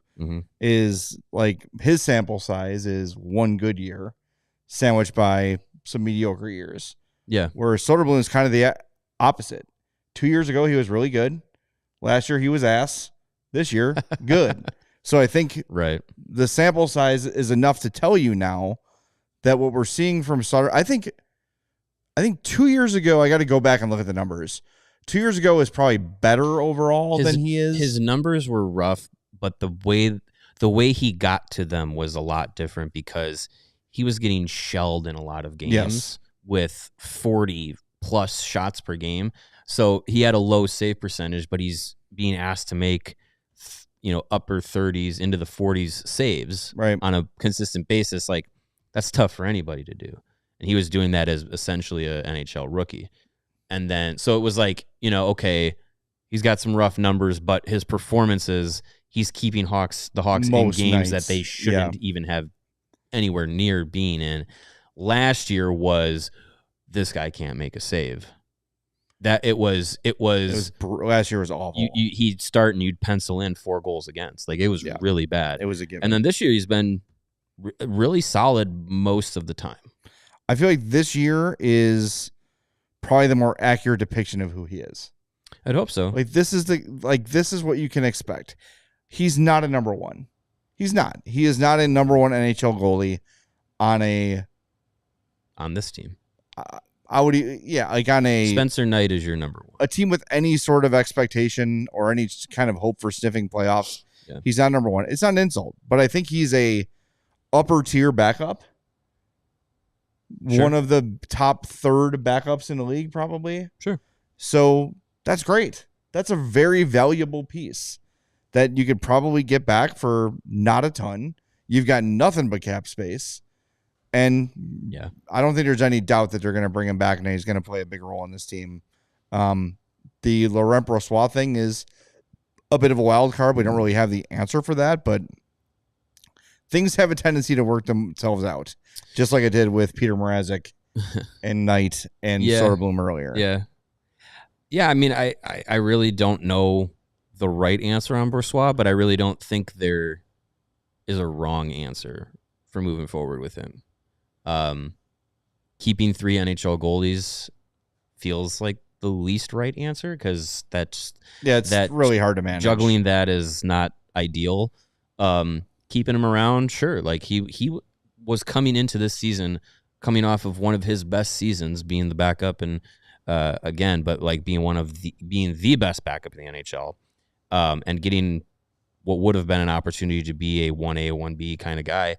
[SPEAKER 1] Is like his sample size is one good year sandwiched by some mediocre years.
[SPEAKER 2] Yeah.
[SPEAKER 1] Where Söderblom is kind of the opposite. 2 years ago, he was really good. Last year, he was ass. This year, good. So I think the sample size is enough to tell you now that what we're seeing from Sutter, I think 2 years ago, I got to go back and look at the numbers. 2 years ago is probably better overall than he is.
[SPEAKER 2] His numbers were rough, but the way he got to them was a lot different because he was getting shelled in a lot of games with 40 plus shots per game. So he had a low save percentage, but he's being asked to make, upper 30s into the 40s saves on a consistent basis. Like, that's tough for anybody to do. And he was doing that as essentially an NHL rookie. And then, so it was like, okay, he's got some rough numbers, but his performances, he's keeping the Hawks in games that they shouldn't even have anywhere near being in. Last year was, this guy can't make a save. Last year was awful. He'd start and you'd pencil in 4 goals against. Like, it was really bad.
[SPEAKER 1] It was a given.
[SPEAKER 2] And then this year he's been really solid most of the time.
[SPEAKER 1] I feel like this year is probably the more accurate depiction of who he is.
[SPEAKER 2] I'd hope so.
[SPEAKER 1] This is what you can expect. He's not a number one. He's not. He is not a number one NHL goalie on
[SPEAKER 2] this team.
[SPEAKER 1] On a
[SPEAKER 2] Spencer Knight is your number one.
[SPEAKER 1] A team with any sort of expectation or any kind of hope for sniffing playoffs. Yeah. He's not number one. It's not an insult, but I think he's a upper tier backup. Sure. One of the top third backups in the league, probably.
[SPEAKER 2] Sure.
[SPEAKER 1] So that's great. That's a very valuable piece that you could probably get back for not a ton. You've got nothing but cap space. And I don't think there's any doubt that they're going to bring him back and he's going to play a big role on this team. The Laurent Brossoit thing is a bit of a wild card. We don't really have the answer for that, but things have a tendency to work themselves out, just like it did with Peter Mrazek and Knight and Söderblom earlier.
[SPEAKER 2] Yeah. Yeah, I mean, I really don't know the right answer on Brossoit, but I really don't think there is a wrong answer for moving forward with him. Keeping 3 NHL goalies feels like the least right answer because it's
[SPEAKER 1] really hard to manage.
[SPEAKER 2] Juggling that is not ideal. Keeping him around, sure. Like he was coming into this season, coming off of one of his best seasons, being the backup and but like being the best backup in the NHL, and getting what would have been an opportunity to be a 1A, 1B kind of guy.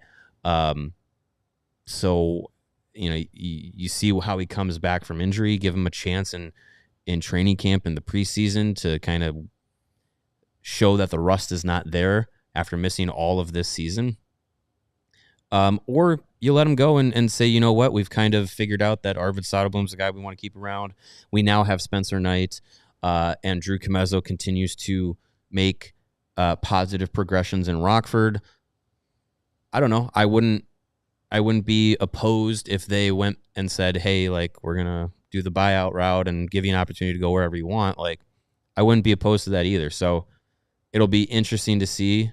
[SPEAKER 2] So, you see how he comes back from injury, give him a chance in training camp in the preseason to kind of show that the rust is not there after missing all of this season. Or you let him go and say, you know what, we've kind of figured out that Arvid Söderblom's the guy we want to keep around. We now have Spencer Knight, and Drew Commesso continues to make positive progressions in Rockford. I don't know. I wouldn't be opposed if they went and said, hey, like, we're going to do the buyout route and give you an opportunity to go wherever you want. Like, I wouldn't be opposed to that either. So it'll be interesting to see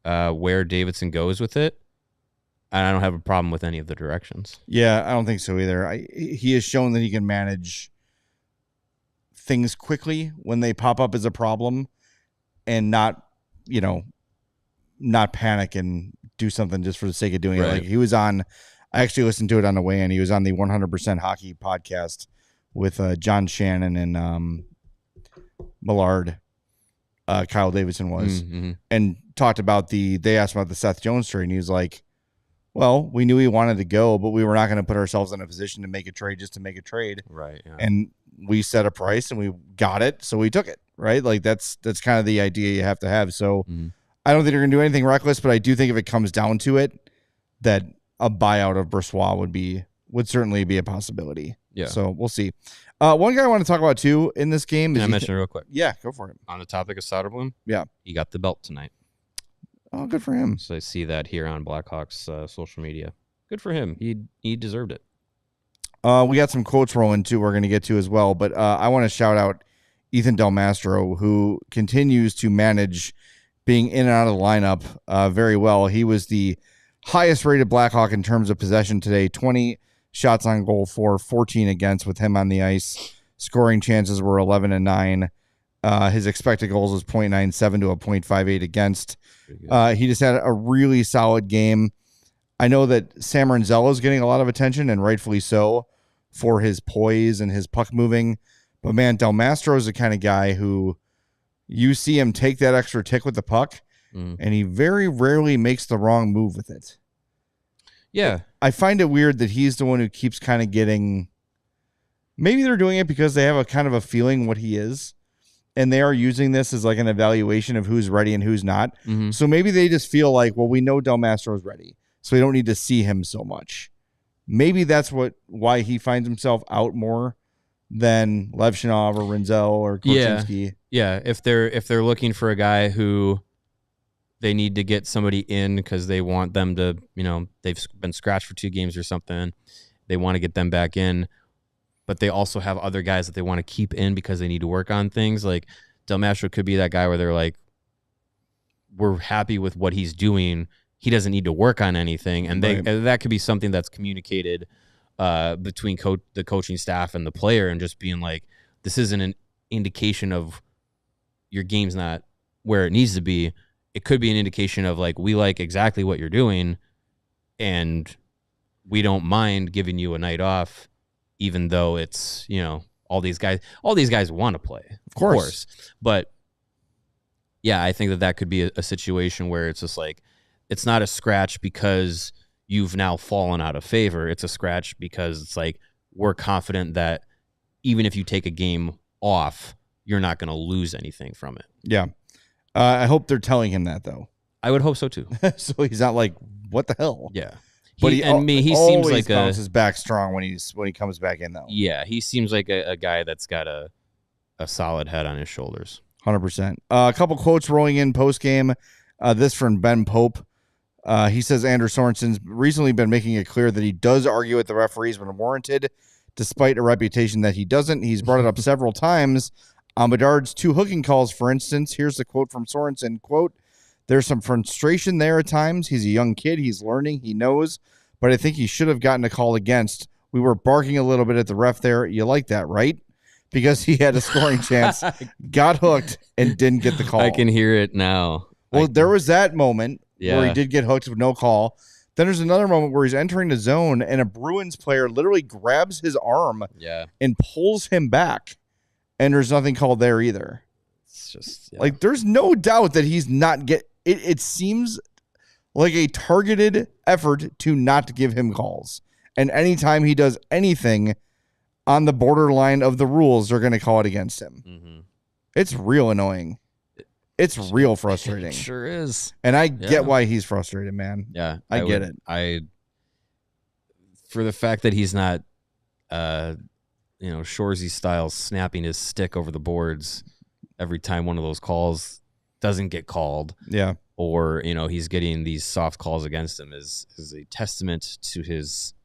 [SPEAKER 2] where Davidson goes with it. And I don't have a problem with any of the directions.
[SPEAKER 1] Yeah, I don't think so either. He has shown that he can manage things quickly when they pop up as a problem and not panic and do something just for the sake of doing it. Like he was on, I actually listened to it on the way in. He was on the 100% Hockey podcast with John Shannon and Millard. Kyle Davidson was, and talked about they asked about the Seth Jones trade, and he was like, well, we knew he wanted to go, but we were not going to put ourselves in a position to make a trade just to make a trade.
[SPEAKER 2] Right. Yeah.
[SPEAKER 1] And we set a price and we got it. So we took it. Right. Like that's kind of the idea you have to have. So I don't think they're going to do anything reckless, but I do think if it comes down to it, that a buyout of Brossoit would certainly be a possibility.
[SPEAKER 2] Yeah.
[SPEAKER 1] So we'll see. One guy I want to talk about too in this game is
[SPEAKER 2] Can I mention it real quick?
[SPEAKER 1] Yeah, go for it.
[SPEAKER 2] On the topic of Söderblom,
[SPEAKER 1] yeah,
[SPEAKER 2] he got the belt tonight.
[SPEAKER 1] Oh, good for him.
[SPEAKER 2] So I see that here on Blackhawks social media. Good for him. He deserved it.
[SPEAKER 1] We got some quotes rolling too we're going to get to as well, but I want to shout out Ethan Del Mastro, who continues to manage being in and out of the lineup very well. He was the highest rated Blackhawk in terms of possession today, 20 shots on goal for, 14 against with him on the ice. Scoring chances were 11 and 9. His expected goals was 0.97 to a 0.58 against. He just had a really solid game. I know that Sam Renzello is getting a lot of attention, and rightfully so, for his poise and his puck moving. But man, Del Mastro is the kind of guy who you see him take that extra tick with the puck, and he very rarely makes the wrong move with it.
[SPEAKER 2] Yeah.
[SPEAKER 1] I find it weird that he's the one who keeps kind of getting... Maybe they're doing it because they have a kind of a feeling what he is, and they are using this as like an evaluation of who's ready and who's not. So maybe they just feel like, well, we know Del Mastro is ready, so we don't need to see him so much. Maybe that's why he finds himself out more than Levshinov or Renzel or Korchinski.
[SPEAKER 2] Yeah. If they're looking for a guy who they need to get somebody in because they want them to, they've been scratched for 2 games or something, they want to get them back in, but they also have other guys that they want to keep in because they need to work on things. Like Del Mastro could be that guy where they're like, we're happy with what he's doing. He doesn't need to work on anything. And that could be something that's communicated between the coaching staff and the player, and just being like, this isn't an indication of your game's not where it needs to be. It could be an indication of like, we like exactly what you're doing, and we don't mind giving you a night off, even though it's, all these guys want to play, of course. But yeah, I think that could be a situation where it's just like, it's not a scratch because you've now fallen out of favor. It's a scratch because it's like, we're confident that even if you take a game off, you're not going to lose anything from it.
[SPEAKER 1] Yeah. I hope they're telling him that, though.
[SPEAKER 2] I would hope so, too.
[SPEAKER 1] So he's not like, what the hell?
[SPEAKER 2] Yeah.
[SPEAKER 1] But he
[SPEAKER 2] seems like
[SPEAKER 1] bounces back strong when he comes back in, though.
[SPEAKER 2] Yeah, he seems like a guy that's got a solid head on his shoulders.
[SPEAKER 1] 100%. A couple quotes rolling in post-game. This from Ben Pope. He says Anders Sorensen's recently been making it clear that he does argue with the referees when warranted, despite a reputation that he doesn't. He's brought it up several times. On Bedard's 2 hooking calls, for instance, here's the quote from Sörensen, quote, "There's some frustration there at times. He's a young kid. He's learning. He knows. But I think he should have gotten a call against. We were barking a little bit at the ref there. You like that, right? Because he had a scoring chance, got hooked, and didn't get the call."
[SPEAKER 2] I can hear it now.
[SPEAKER 1] Well, there was that moment where he did get hooked with no call. Then there's another moment where he's entering the zone, and a Bruins player literally grabs his arm and pulls him back, and there's nothing called there either.
[SPEAKER 2] It's just
[SPEAKER 1] like, there's no doubt that he's not it seems like a targeted effort to not give him calls. And anytime he does anything on the borderline of the rules, they're going to call it against him. It's real annoying. It's real frustrating.
[SPEAKER 2] It sure is.
[SPEAKER 1] And I get why he's frustrated, man.
[SPEAKER 2] Yeah.
[SPEAKER 1] I get it.
[SPEAKER 2] For the fact that he's not, Shoresy style snapping his stick over the boards every time one of those calls doesn't get called.
[SPEAKER 1] Yeah.
[SPEAKER 2] Or, he's getting these soft calls against him is a testament to his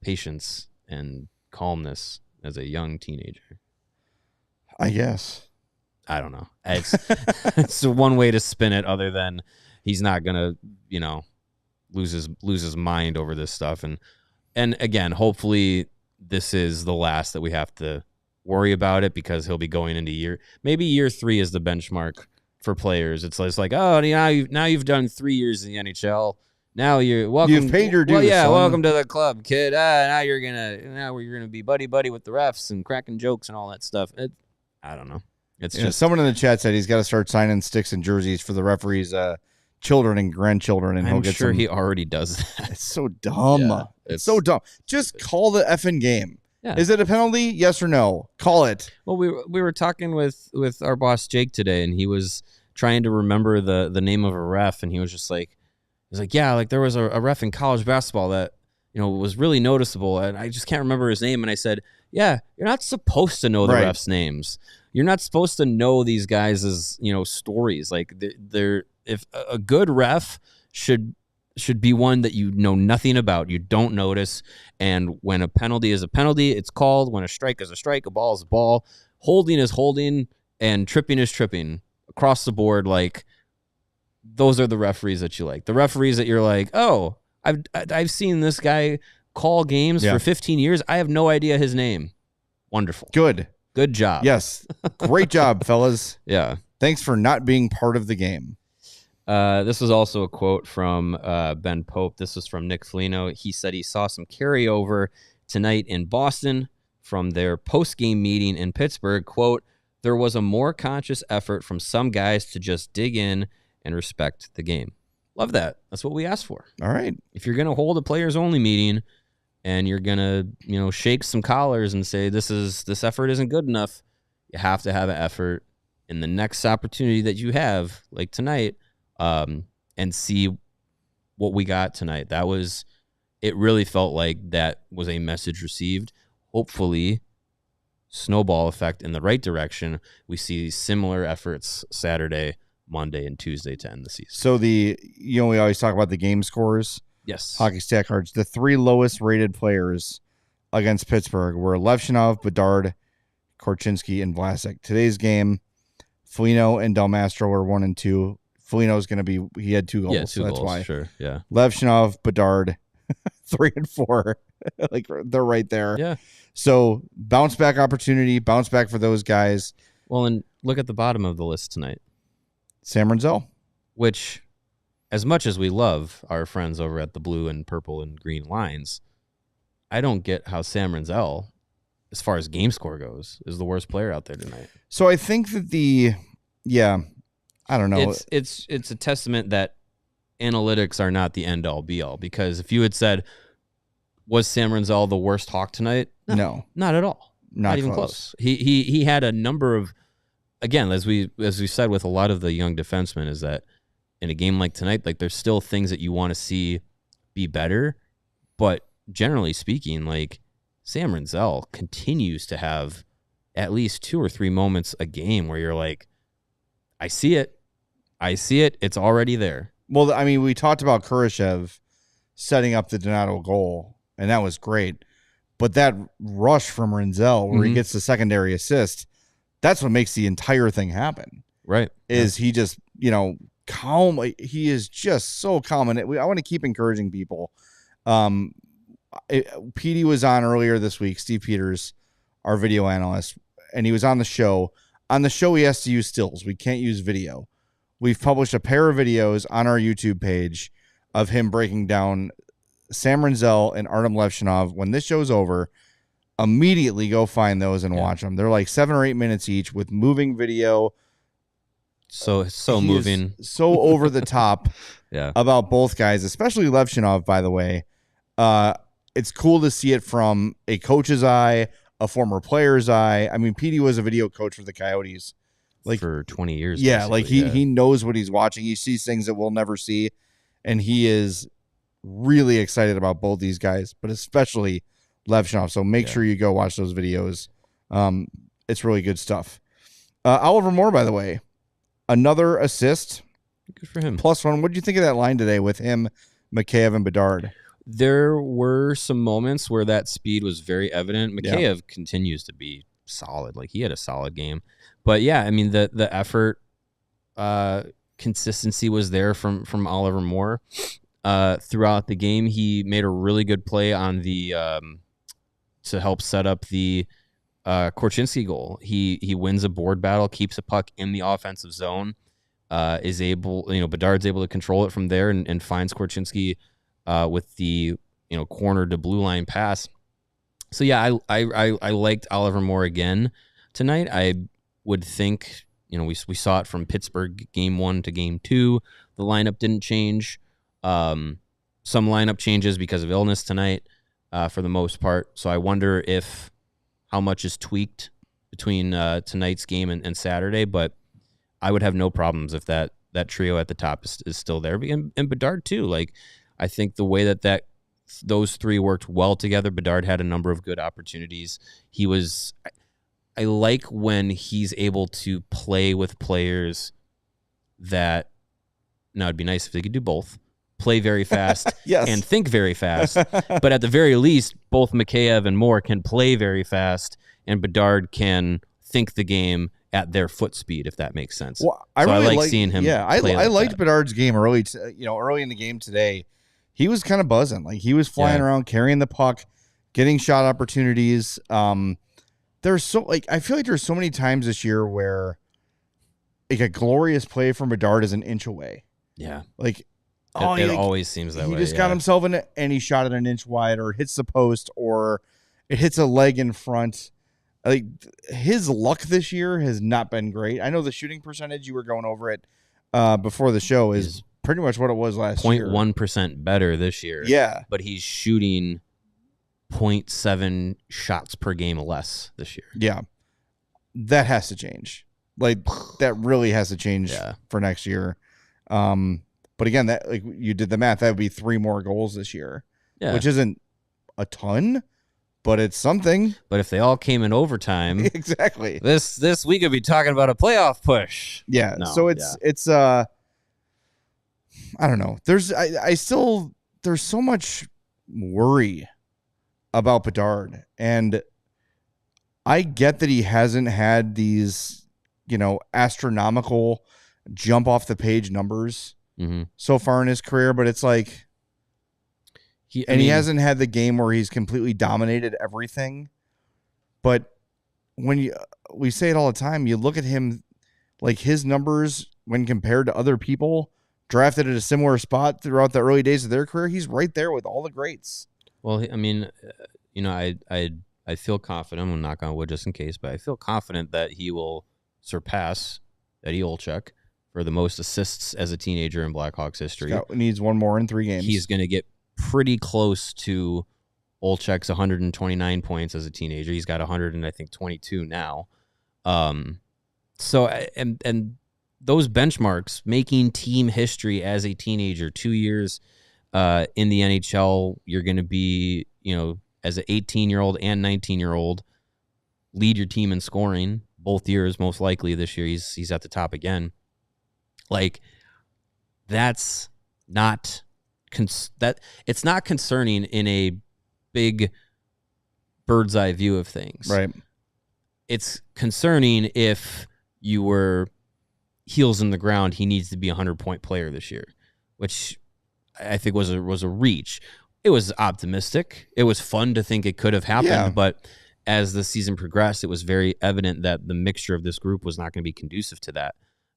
[SPEAKER 2] patience and calmness as a young teenager.
[SPEAKER 1] I guess.
[SPEAKER 2] I don't know. It's one way to spin it, other than he's not gonna, lose his mind over this stuff. And again, hopefully this is the last that we have to worry about it, because he'll be going into maybe year 3 is the benchmark for players. It's like, oh, now you've done 3 years in the NHL. Now you're welcome.
[SPEAKER 1] You've paid your dues.
[SPEAKER 2] Well, yeah,
[SPEAKER 1] son.
[SPEAKER 2] welcome to the club, kid. Now you're gonna be buddy with the refs and cracking jokes and all that stuff. I don't know. It's just
[SPEAKER 1] someone in the chat said he's got to start signing sticks and jerseys for the referees' children and grandchildren, and
[SPEAKER 2] I'm
[SPEAKER 1] he'll get
[SPEAKER 2] sure
[SPEAKER 1] some.
[SPEAKER 2] he already does that.
[SPEAKER 1] It's so dumb.
[SPEAKER 2] Yeah,
[SPEAKER 1] it's so dumb. Just call the effing game.
[SPEAKER 2] Yeah.
[SPEAKER 1] Is it a penalty? Yes or no? Call it.
[SPEAKER 2] Well, we were talking with our boss Jake today, and he was trying to remember the name of a ref, and he was just like, yeah, like there was a ref in college basketball that was really noticeable, and I just can't remember his name. And I said, yeah, you're not supposed to know the
[SPEAKER 1] Right.
[SPEAKER 2] refs' names. You're not supposed to know these guys' stories. Like they're if a good ref should be one that you know nothing about, you don't notice, and when a penalty is a penalty, it's called. When a strike is a strike, a ball is a ball, holding is holding, and tripping is tripping across the board. Like those are the referees that you like. The referees that you're like, oh, I've seen this guy call games for 15 years. I have no idea his name. Wonderful.
[SPEAKER 1] Good
[SPEAKER 2] job.
[SPEAKER 1] Yes. Great job, fellas.
[SPEAKER 2] Yeah.
[SPEAKER 1] Thanks for not being part of the game.
[SPEAKER 2] This was also a quote from Ben Pope. This was from Nick Foligno. He said he saw some carryover tonight in Boston from their post-game meeting in Pittsburgh. Quote, there was a more conscious effort from some guys to just dig in and respect the game. Love that. That's what we asked for.
[SPEAKER 1] All right.
[SPEAKER 2] If you're going to hold a players-only meeting and you're going to, shake some collars and say this effort isn't good enough, you have to have an effort in the next opportunity that you have, like tonight, and see what we got tonight. It really felt like that was a message received. Hopefully, snowball effect in the right direction. We see similar efforts Saturday, Monday, and Tuesday to end the season.
[SPEAKER 1] So we always talk about the game scores.
[SPEAKER 2] Yes.
[SPEAKER 1] Hockey stat cards. The three lowest rated players against Pittsburgh were Levchinov, Bedard, Korchinski, and Vlasic. Today's game, Foligno and Del Mastro were 1 and 2. Foligno's going to be, he had 2 goals.
[SPEAKER 2] Yeah,
[SPEAKER 1] so that's
[SPEAKER 2] goals,
[SPEAKER 1] why.
[SPEAKER 2] Sure. Yeah.
[SPEAKER 1] Levchinov, Bedard, 3 and 4. Like they're right there.
[SPEAKER 2] Yeah.
[SPEAKER 1] So bounce back opportunity, bounce back for those guys.
[SPEAKER 2] Well, and look at the bottom of the list tonight.
[SPEAKER 1] Sam Renzel.
[SPEAKER 2] Which, as much as we love our friends over at the blue and purple and green lines, I don't get how Sam Renzel, as far as game score goes, is the worst player out there tonight.
[SPEAKER 1] So I think that I don't know.
[SPEAKER 2] It's a testament that analytics are not the end all be all, because if you had said, was Sam Renzel the worst Hawk tonight?
[SPEAKER 1] No.
[SPEAKER 2] Not at all.
[SPEAKER 1] Not
[SPEAKER 2] even
[SPEAKER 1] close.
[SPEAKER 2] He had a number of, again, as we said with a lot of the young defensemen, is that in a game like tonight, like there's still things that you want to see be better, but generally speaking, like Sam Renzel continues to have at least 2 or 3 moments a game where you're like, I see it, it's already there.
[SPEAKER 1] Well, I mean, we talked about Kurashev setting up the Donato goal, and that was great. But that rush from Renzel, where he gets the secondary assist, that's what makes the entire thing happen.
[SPEAKER 2] Right.
[SPEAKER 1] He just, calm. He is just so calm. And I want to keep encouraging people. PD was on earlier this week, Steve Peters, our video analyst, and he was on the show. On the show, he has to use stills. We can't use video. We've published a pair of videos on our YouTube page of him breaking down Sam Renzel and Artem Levchinov. When this show's over, immediately go find those and watch them. They're like 7 or 8 minutes each with moving video.
[SPEAKER 2] So moving.
[SPEAKER 1] So over the top about both guys, especially Levchinov, by the way. It's cool to see it from a coach's eye, a former player's eye. I mean, PD was a video coach for the Coyotes. Like
[SPEAKER 2] for 20 years.
[SPEAKER 1] Yeah, like he knows what he's watching. He sees things that we'll never see. And he is really excited about both these guys, but especially Levchinov. So make sure you go watch those videos. It's really good stuff. Oliver Moore, by the way, another assist.
[SPEAKER 2] Good for him.
[SPEAKER 1] +1. What did you think of that line today with him, Mikheyev, and Bedard?
[SPEAKER 2] There were some moments where that speed was very evident. Mikheyev continues to be solid. Like, he had a solid game. But, yeah, I mean, the effort, consistency was there from Oliver Moore. Throughout the game, he made a really good play on the to help set up the Korchinski goal. He wins a board battle, keeps a puck in the offensive zone, is able, Bedard's able to control it from there and finds Korchinski with the, corner to blue line pass. So yeah, I liked Oliver Moore again tonight. I would think, we saw it from Pittsburgh game 1 to game 2. The lineup didn't change. Some lineup changes because of illness tonight, for the most part. So I wonder how much is tweaked between tonight's game and Saturday, but I would have no problems if that trio at the top is still there. And Bedard too. Like, I think the way that those three worked well together. Bedard had a number of good opportunities. I like when he's able to play with players that, now it'd be nice if they could do both, play very fast
[SPEAKER 1] yes.
[SPEAKER 2] and think very fast. But at the very least, both Mikheyev and Moore can play very fast, and Bedard can think the game at their foot speed, if that makes sense.
[SPEAKER 1] Well, I like
[SPEAKER 2] seeing him.
[SPEAKER 1] Yeah, I liked Bedard's game early. Early in the game today, he was kind of buzzing. Like, he was flying around, carrying the puck, getting shot opportunities. I feel like there's so many times this year where like a glorious play from Bedard is an inch away.
[SPEAKER 2] Yeah,
[SPEAKER 1] like
[SPEAKER 2] it always seems that way.
[SPEAKER 1] He just got himself in it, and he shot it an inch wide, or hits the post, or it hits a leg in front. Like, his luck this year has not been great. I know the shooting percentage, you were going over it before the show, is pretty much what it was last year.
[SPEAKER 2] 0.1% better this year.
[SPEAKER 1] Yeah.
[SPEAKER 2] But he's shooting 0.7 shots per game less this year.
[SPEAKER 1] Yeah. That has to change. Like, that really has to change for next year. But again, that, like, you did the math, that would be 3 more goals this year, which isn't a ton, but it's something.
[SPEAKER 2] But if they all came in overtime,
[SPEAKER 1] exactly,
[SPEAKER 2] this week would be talking about a playoff push.
[SPEAKER 1] Yeah. No, so it's I don't know. There's so much worry about Bedard, and I get that he hasn't had these, astronomical jump off the page numbers so far in his career, but it's like, he hasn't had the game where he's completely dominated everything. But when we say it all the time, you look at him, like, his numbers when compared to other people drafted at a similar spot throughout the early days of their career, he's right there with all the greats.
[SPEAKER 2] Well, I mean, I feel confident. I'm gonna knock on wood just in case, but I feel confident that he will surpass Eddie Olczyk for the most assists as a teenager in Blackhawks history.
[SPEAKER 1] Scott needs one more in 3 games.
[SPEAKER 2] He's going to get pretty close to Olczyk's 129 points as a teenager. He's got 122 now. So and those benchmarks, making team history as a teenager, 2 years in the NHL, you're going to be, as an 18-year-old and 19-year-old, lead your team in scoring both years. Most likely this year he's at the top again. Like, that's not it's not concerning in a big bird's eye view of things.
[SPEAKER 1] Right.
[SPEAKER 2] It's concerning if you were heels in the ground. He needs to be a 100-point player this year, which I think was a reach. It was optimistic. It was fun to think it could have happened, but as the season progressed, it was very evident that the mixture of this group was not going to be conducive to that.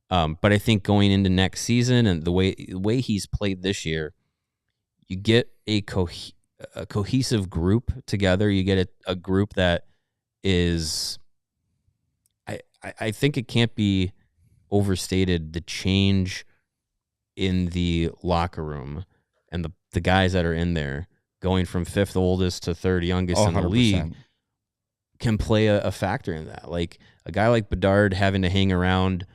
[SPEAKER 2] But I think going into next season and the way he's played this year, you get a cohesive group together. You get a group that is, I think it can't be overstated, the change in the locker room and the guys that are in there going from 5th oldest to 3rd youngest in the
[SPEAKER 1] 100%.
[SPEAKER 2] league can play a factor in that. Like, a guy like Bedard having to hang around,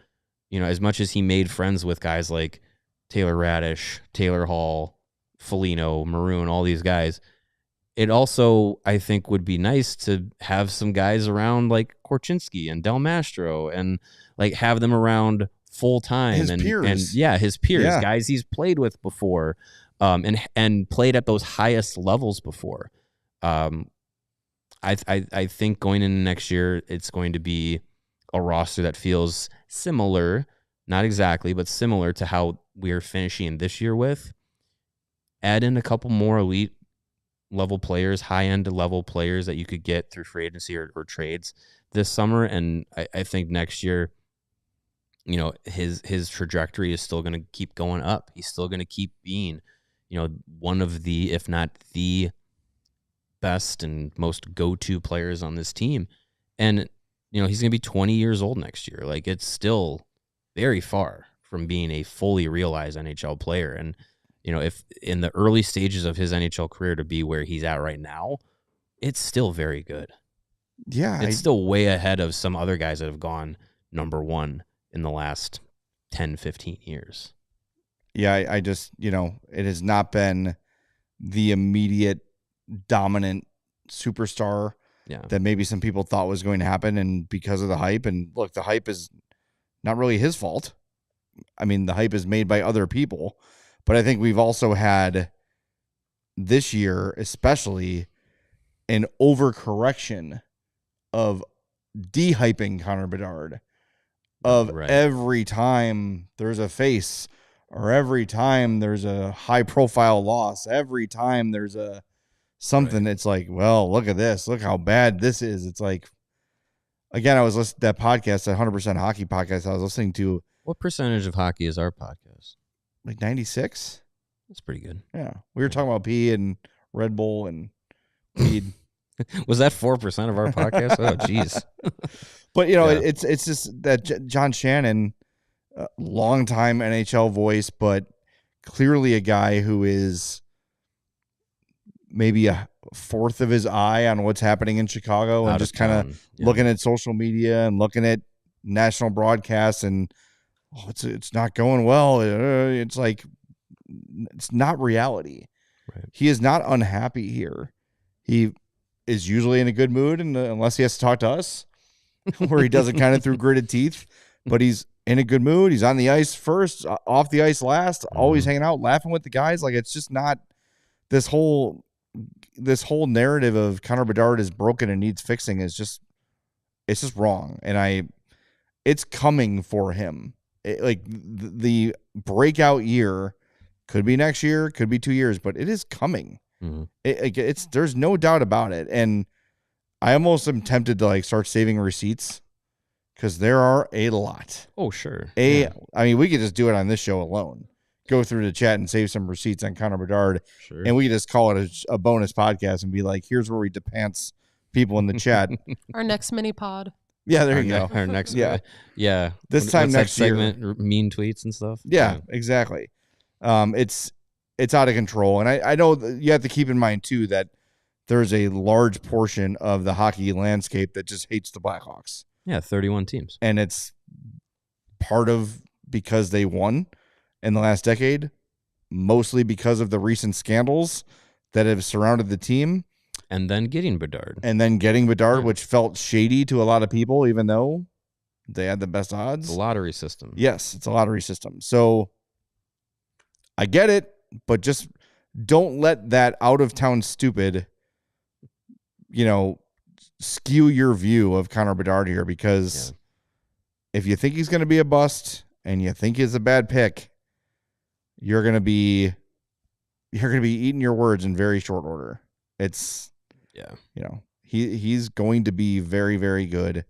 [SPEAKER 2] as much as he made friends with guys like Taylor Radish, Taylor Hall, Foligno, Maroon, all these guys, it also, I think, would be nice to have some guys around like Korchinski and Del Mastro, and like have them around full time.
[SPEAKER 1] His peers.
[SPEAKER 2] His peers, guys he's played with before, and played at those highest levels before. I think going into next year, it's going to be a roster that feels similar, not exactly, but similar to how we're finishing this year with. Add in a couple more elite level players, high-end level players that you could get through free agency or trades this summer, and I think next year, his trajectory is still going to keep going up. He's still going to keep being, one of the, if not the best and most go-to players on this team. And, he's going to be 20 years old next year. Like, it's still very far from being a fully realized NHL player. And, if in the early stages of his NHL career to be where he's at right now, it's still very good.
[SPEAKER 1] Yeah.
[SPEAKER 2] It's still way ahead of some other guys that have gone number one in the last 10, 15 years.
[SPEAKER 1] Yeah, I just, it has not been the immediate dominant superstar that maybe some people thought was going to happen, and because of the hype. And look, the hype is not really his fault. I mean, the hype is made by other people. But I think we've also had this year, especially, an overcorrection of de-hyping Connor Bedard. Every time there's a face, or every time there's a high-profile loss, every time there's a something, it's like, well, look at this. Look how bad this is. It's like, again, I was listening to that podcast, that 100% Hockey podcast I was listening to.
[SPEAKER 2] What percentage of hockey is our podcast?
[SPEAKER 1] Like 96?
[SPEAKER 2] That's pretty good.
[SPEAKER 1] Yeah. We were talking about pee and Red Bull and weed.
[SPEAKER 2] Was that 4% of our podcast? Oh, jeez.
[SPEAKER 1] But, it's just that John Shannon, longtime NHL voice, but clearly a guy who is maybe a fourth of his eye on what's happening in Chicago, and just kind of looking at social media and looking at national broadcasts, and it's not going well. It's like, it's not reality.
[SPEAKER 2] Right.
[SPEAKER 1] He is not unhappy here. He is usually in a good mood, and unless he has to talk to us, where he does it kind of through gritted teeth, but he's in a good mood. He's on the ice first, off the ice last, always hanging out, laughing with the guys. Like, it's just not this whole narrative of Connor Bedard is broken and needs fixing it's just wrong. And it's coming for him. The breakout year could be next year, could be 2 years, but it is coming.
[SPEAKER 2] Mm-hmm.
[SPEAKER 1] There's no doubt about it. And I almost am tempted to start saving receipts, because there are a lot.
[SPEAKER 2] Oh, sure.
[SPEAKER 1] I mean, we could just do it on this show alone. Go through the chat and save some receipts on Connor Bedard.
[SPEAKER 2] Sure.
[SPEAKER 1] And we could just call it a bonus podcast and be like, here's where we depants people in the chat.
[SPEAKER 3] Our next mini pod.
[SPEAKER 1] Yeah, there you go.
[SPEAKER 2] Our next,
[SPEAKER 1] yeah. This time next
[SPEAKER 2] segment, mean tweets and stuff.
[SPEAKER 1] Yeah, exactly. It's out of control, and I know you have to keep in mind too that there's a large portion of the hockey landscape that just hates the Blackhawks.
[SPEAKER 2] Yeah, 31 teams,
[SPEAKER 1] and it's part of because they won in the last decade, mostly because of the recent scandals that have surrounded the team.
[SPEAKER 2] And then getting Bedard.
[SPEAKER 1] Which felt shady to a lot of people, even though they had the best odds.
[SPEAKER 2] It's a lottery system.
[SPEAKER 1] Yes, it's a lottery system. So I get it, but just don't let that out-of-town stupid, skew your view of Connor Bedard here, because if you think he's going to be a bust and you think he's a bad pick, you're going to be eating your words in very short order. He's going to be very, very good.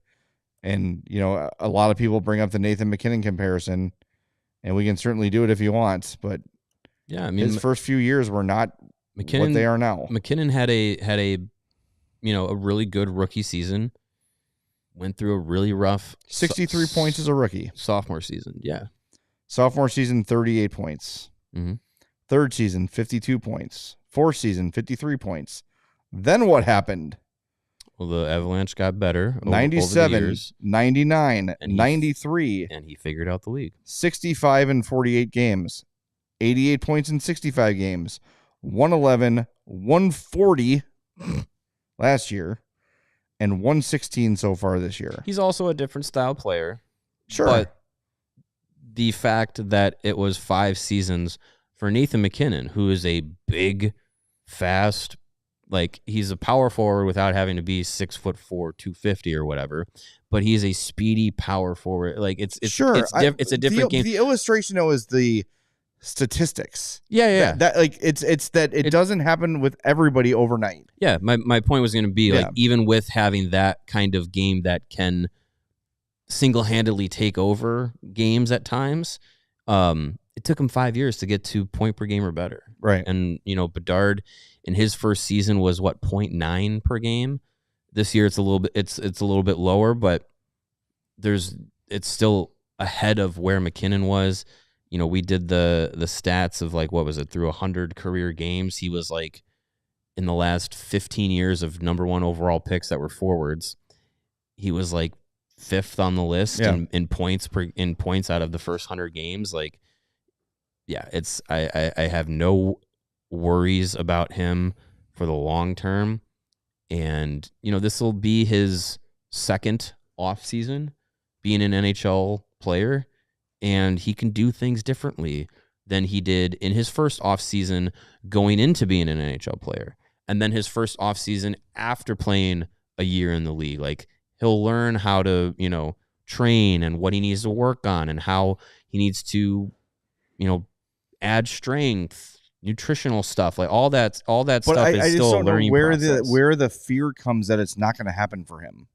[SPEAKER 1] And, a lot of people bring up the Nathan MacKinnon comparison, and we can certainly do it if you want, but his first few years were not what they are now.
[SPEAKER 2] MacKinnon had a really good rookie season, went through a really rough
[SPEAKER 1] 63 points as a rookie.
[SPEAKER 2] Sophomore season. Yeah.
[SPEAKER 1] Sophomore season, 38 points.
[SPEAKER 2] Mm-hmm.
[SPEAKER 1] Third season, 52 points. Fourth season, 53 points. Then what happened?
[SPEAKER 2] Well, the Avalanche got better.
[SPEAKER 1] 97,
[SPEAKER 2] over the years,
[SPEAKER 1] 99, 93.
[SPEAKER 2] And he figured out the league.
[SPEAKER 1] 65 in 48 games. 88 points in 65 games. 111, 140 last year. And 116 so far this year.
[SPEAKER 2] He's also a different style player.
[SPEAKER 1] Sure.
[SPEAKER 2] But the fact that it was 5 seasons for Nathan MacKinnon, who is a big, fast, he's a power forward without having to be 6'4", 250 or whatever, but he's a speedy power forward. It's
[SPEAKER 1] sure.
[SPEAKER 2] It's a different game.
[SPEAKER 1] The illustration though is the statistics.
[SPEAKER 2] Yeah.
[SPEAKER 1] It doesn't happen with everybody overnight.
[SPEAKER 2] Yeah. My point was going to be even with having that kind of game that can single-handedly take over games at times. It took him 5 years to get to point per game or better.
[SPEAKER 1] Right.
[SPEAKER 2] And, Bedard in his first season was 0.9 per game. This year it's a little bit lower, but it's still ahead of where McKinnon was. We did the stats of what was it, through 100 career games. He was in the last 15 years of number one overall picks that were forwards, he was fifth on the list in points out of the first 100 games. I have no worries about him for the long term. And, this will be his second off season being an NHL player, and he can do things differently than he did in his first off season going into being an NHL player. And then his first off season after playing a year in the league. He'll learn how to, train and what he needs to work on and how he needs to, add strength, nutritional stuff, all that stuff is still a learning process.
[SPEAKER 1] Where the fear comes that it's not going to happen for him.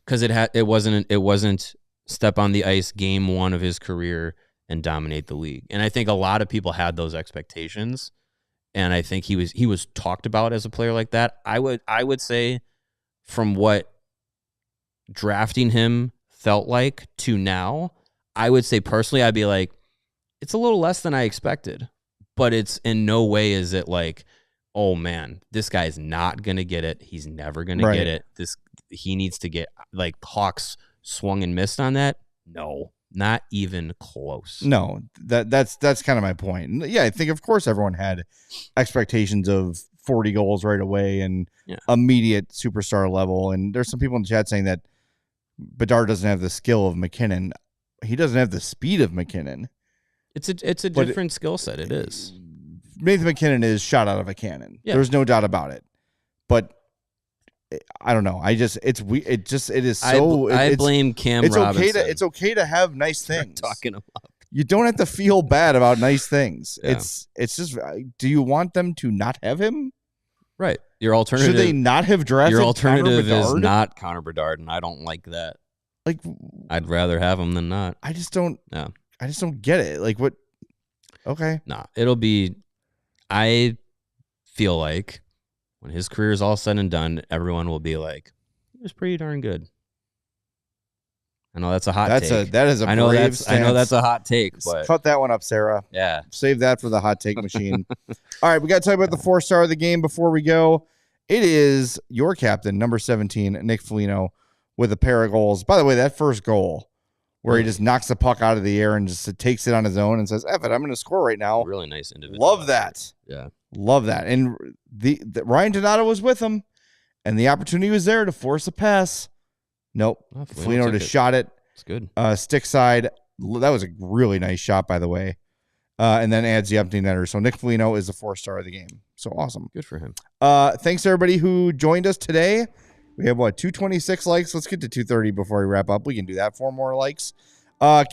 [SPEAKER 2] Because it wasn't step on the ice game one of his career and dominate the league. And I think a lot of people had those expectations. And I think he was talked about as a player like that. I would say from what drafting him felt like to now, I would say personally, I'd be it's a little less than I expected, but it's in no way is it oh man, this guy's not going to get it. He's never going to get it. He needs to get Hawks swung and missed on that. No, not even close.
[SPEAKER 1] No, that's kind of my point. Yeah, I think of course everyone had expectations of 40 goals right away and immediate superstar level. And there's some people in the chat saying that Bedard doesn't have the skill of McKinnon. He doesn't have the speed of McKinnon.
[SPEAKER 2] It's a different skill set. It is.
[SPEAKER 1] Nathan McKinnon is shot out of a cannon. Yeah. There's no doubt about it. But I don't know. It is so.
[SPEAKER 2] I blame Cam Robinson.
[SPEAKER 1] It's okay to have nice things.
[SPEAKER 2] Talking him up.
[SPEAKER 1] You don't have to feel bad about nice things. Yeah. It's just. Do you want them to not have him?
[SPEAKER 2] Right. Your alternative.
[SPEAKER 1] Should they not have drafted?
[SPEAKER 2] Your alternative is not Connor Bedard, and I don't like that. I'd rather have him than not.
[SPEAKER 1] I just don't.
[SPEAKER 2] No.
[SPEAKER 1] I just don't get it. What? Okay.
[SPEAKER 2] Nah, it'll be. I feel like when his career is all said and done, everyone will be he was pretty darn good. I know that's a hot take.
[SPEAKER 1] That is a brave stance.
[SPEAKER 2] I know that's a hot take, but
[SPEAKER 1] cut that one up, Sarah.
[SPEAKER 2] Yeah.
[SPEAKER 1] Save that for the hot take machine. All right, we got to talk about the 4-star of the game before we go. It is your captain, number 17, Nick Foligno, with a pair of goals. By the way, that first goal where he just knocks the puck out of the air and just takes it on his own and says, F it, I'm going to score right now.
[SPEAKER 2] Really nice individual.
[SPEAKER 1] Love that.
[SPEAKER 2] Yeah.
[SPEAKER 1] Love that. And the Ryan Donato was with him, and the opportunity was there to force a pass. Nope. Oh, Foligno just shot it.
[SPEAKER 2] It's good.
[SPEAKER 1] Stick side. That was a really nice shot, by the way. And then adds the empty netter. So Nick Foligno is the 4-star of the game. So awesome.
[SPEAKER 2] Good for him.
[SPEAKER 1] Thanks to everybody who joined us today. We have 226 likes. Let's get to 230 before we wrap up. We can do that. 4 more likes.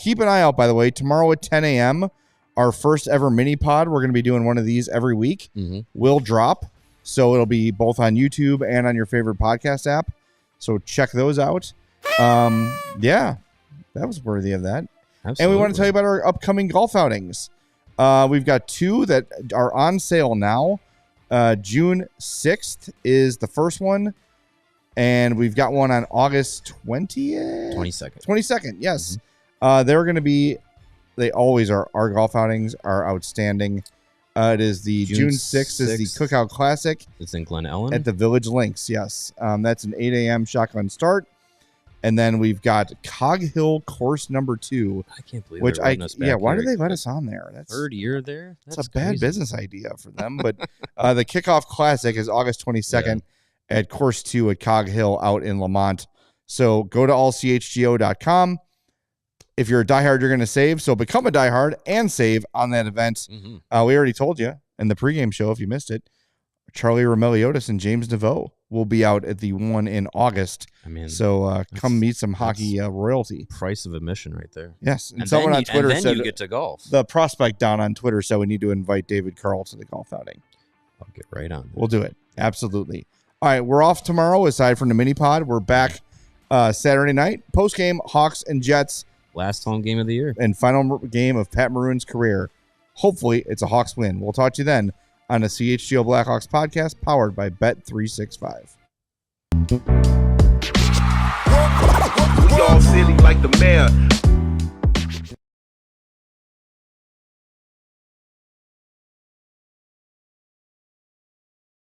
[SPEAKER 1] Keep an eye out, by the way. Tomorrow at 10 a.m., our first ever mini pod. We're going to be doing one of these every week. Mm-hmm. Will drop. So it'll be both on YouTube and on your favorite podcast app. So check those out. Yeah, that was worthy of that. Absolutely. And we want to tell you about our upcoming golf outings. We've got 2 that are on sale now. June 6th is the first one. And we've got one on August 20th? 22nd, yes. Mm-hmm. They're going to be, they always are. Our golf outings are outstanding. It is the June 6th is the Cookout Classic.
[SPEAKER 2] It's in Glen Ellen?
[SPEAKER 1] At the Village Links, yes. That's an 8 a.m. shotgun start. And then we've got Cog Hill course number 2.
[SPEAKER 2] I can't believe
[SPEAKER 1] why do they let us on there? That's
[SPEAKER 2] third year there?
[SPEAKER 1] That's a bad business idea for them. But the Kickoff Classic is August 22nd. At course 2 at Cog Hill out in Lamont. So go to allchgo.com. If you're a diehard, you're going to save. So become a diehard and save on that event. Mm-hmm. We already told you in the pregame show, if you missed it, Charlie Romeliotis and James Naveau will be out at the one in August. So come meet some hockey royalty.
[SPEAKER 2] Price of admission right there.
[SPEAKER 1] Yes. And someone on Twitter said
[SPEAKER 2] you get to golf.
[SPEAKER 1] The prospect down on Twitter said we need to invite David Carle to the golf outing.
[SPEAKER 2] I'll get right on that.
[SPEAKER 1] We'll do it. Absolutely. All right, we're off tomorrow. Aside from the mini pod, we're back Saturday night, post-game, Hawks and Jets.
[SPEAKER 2] Last home game of the year.
[SPEAKER 1] And final game of Pat Maroon's career. Hopefully, it's a Hawks win. We'll talk to you then on the CHGO Blackhawks podcast powered by Bet365.
[SPEAKER 4] We all silly like the mayor.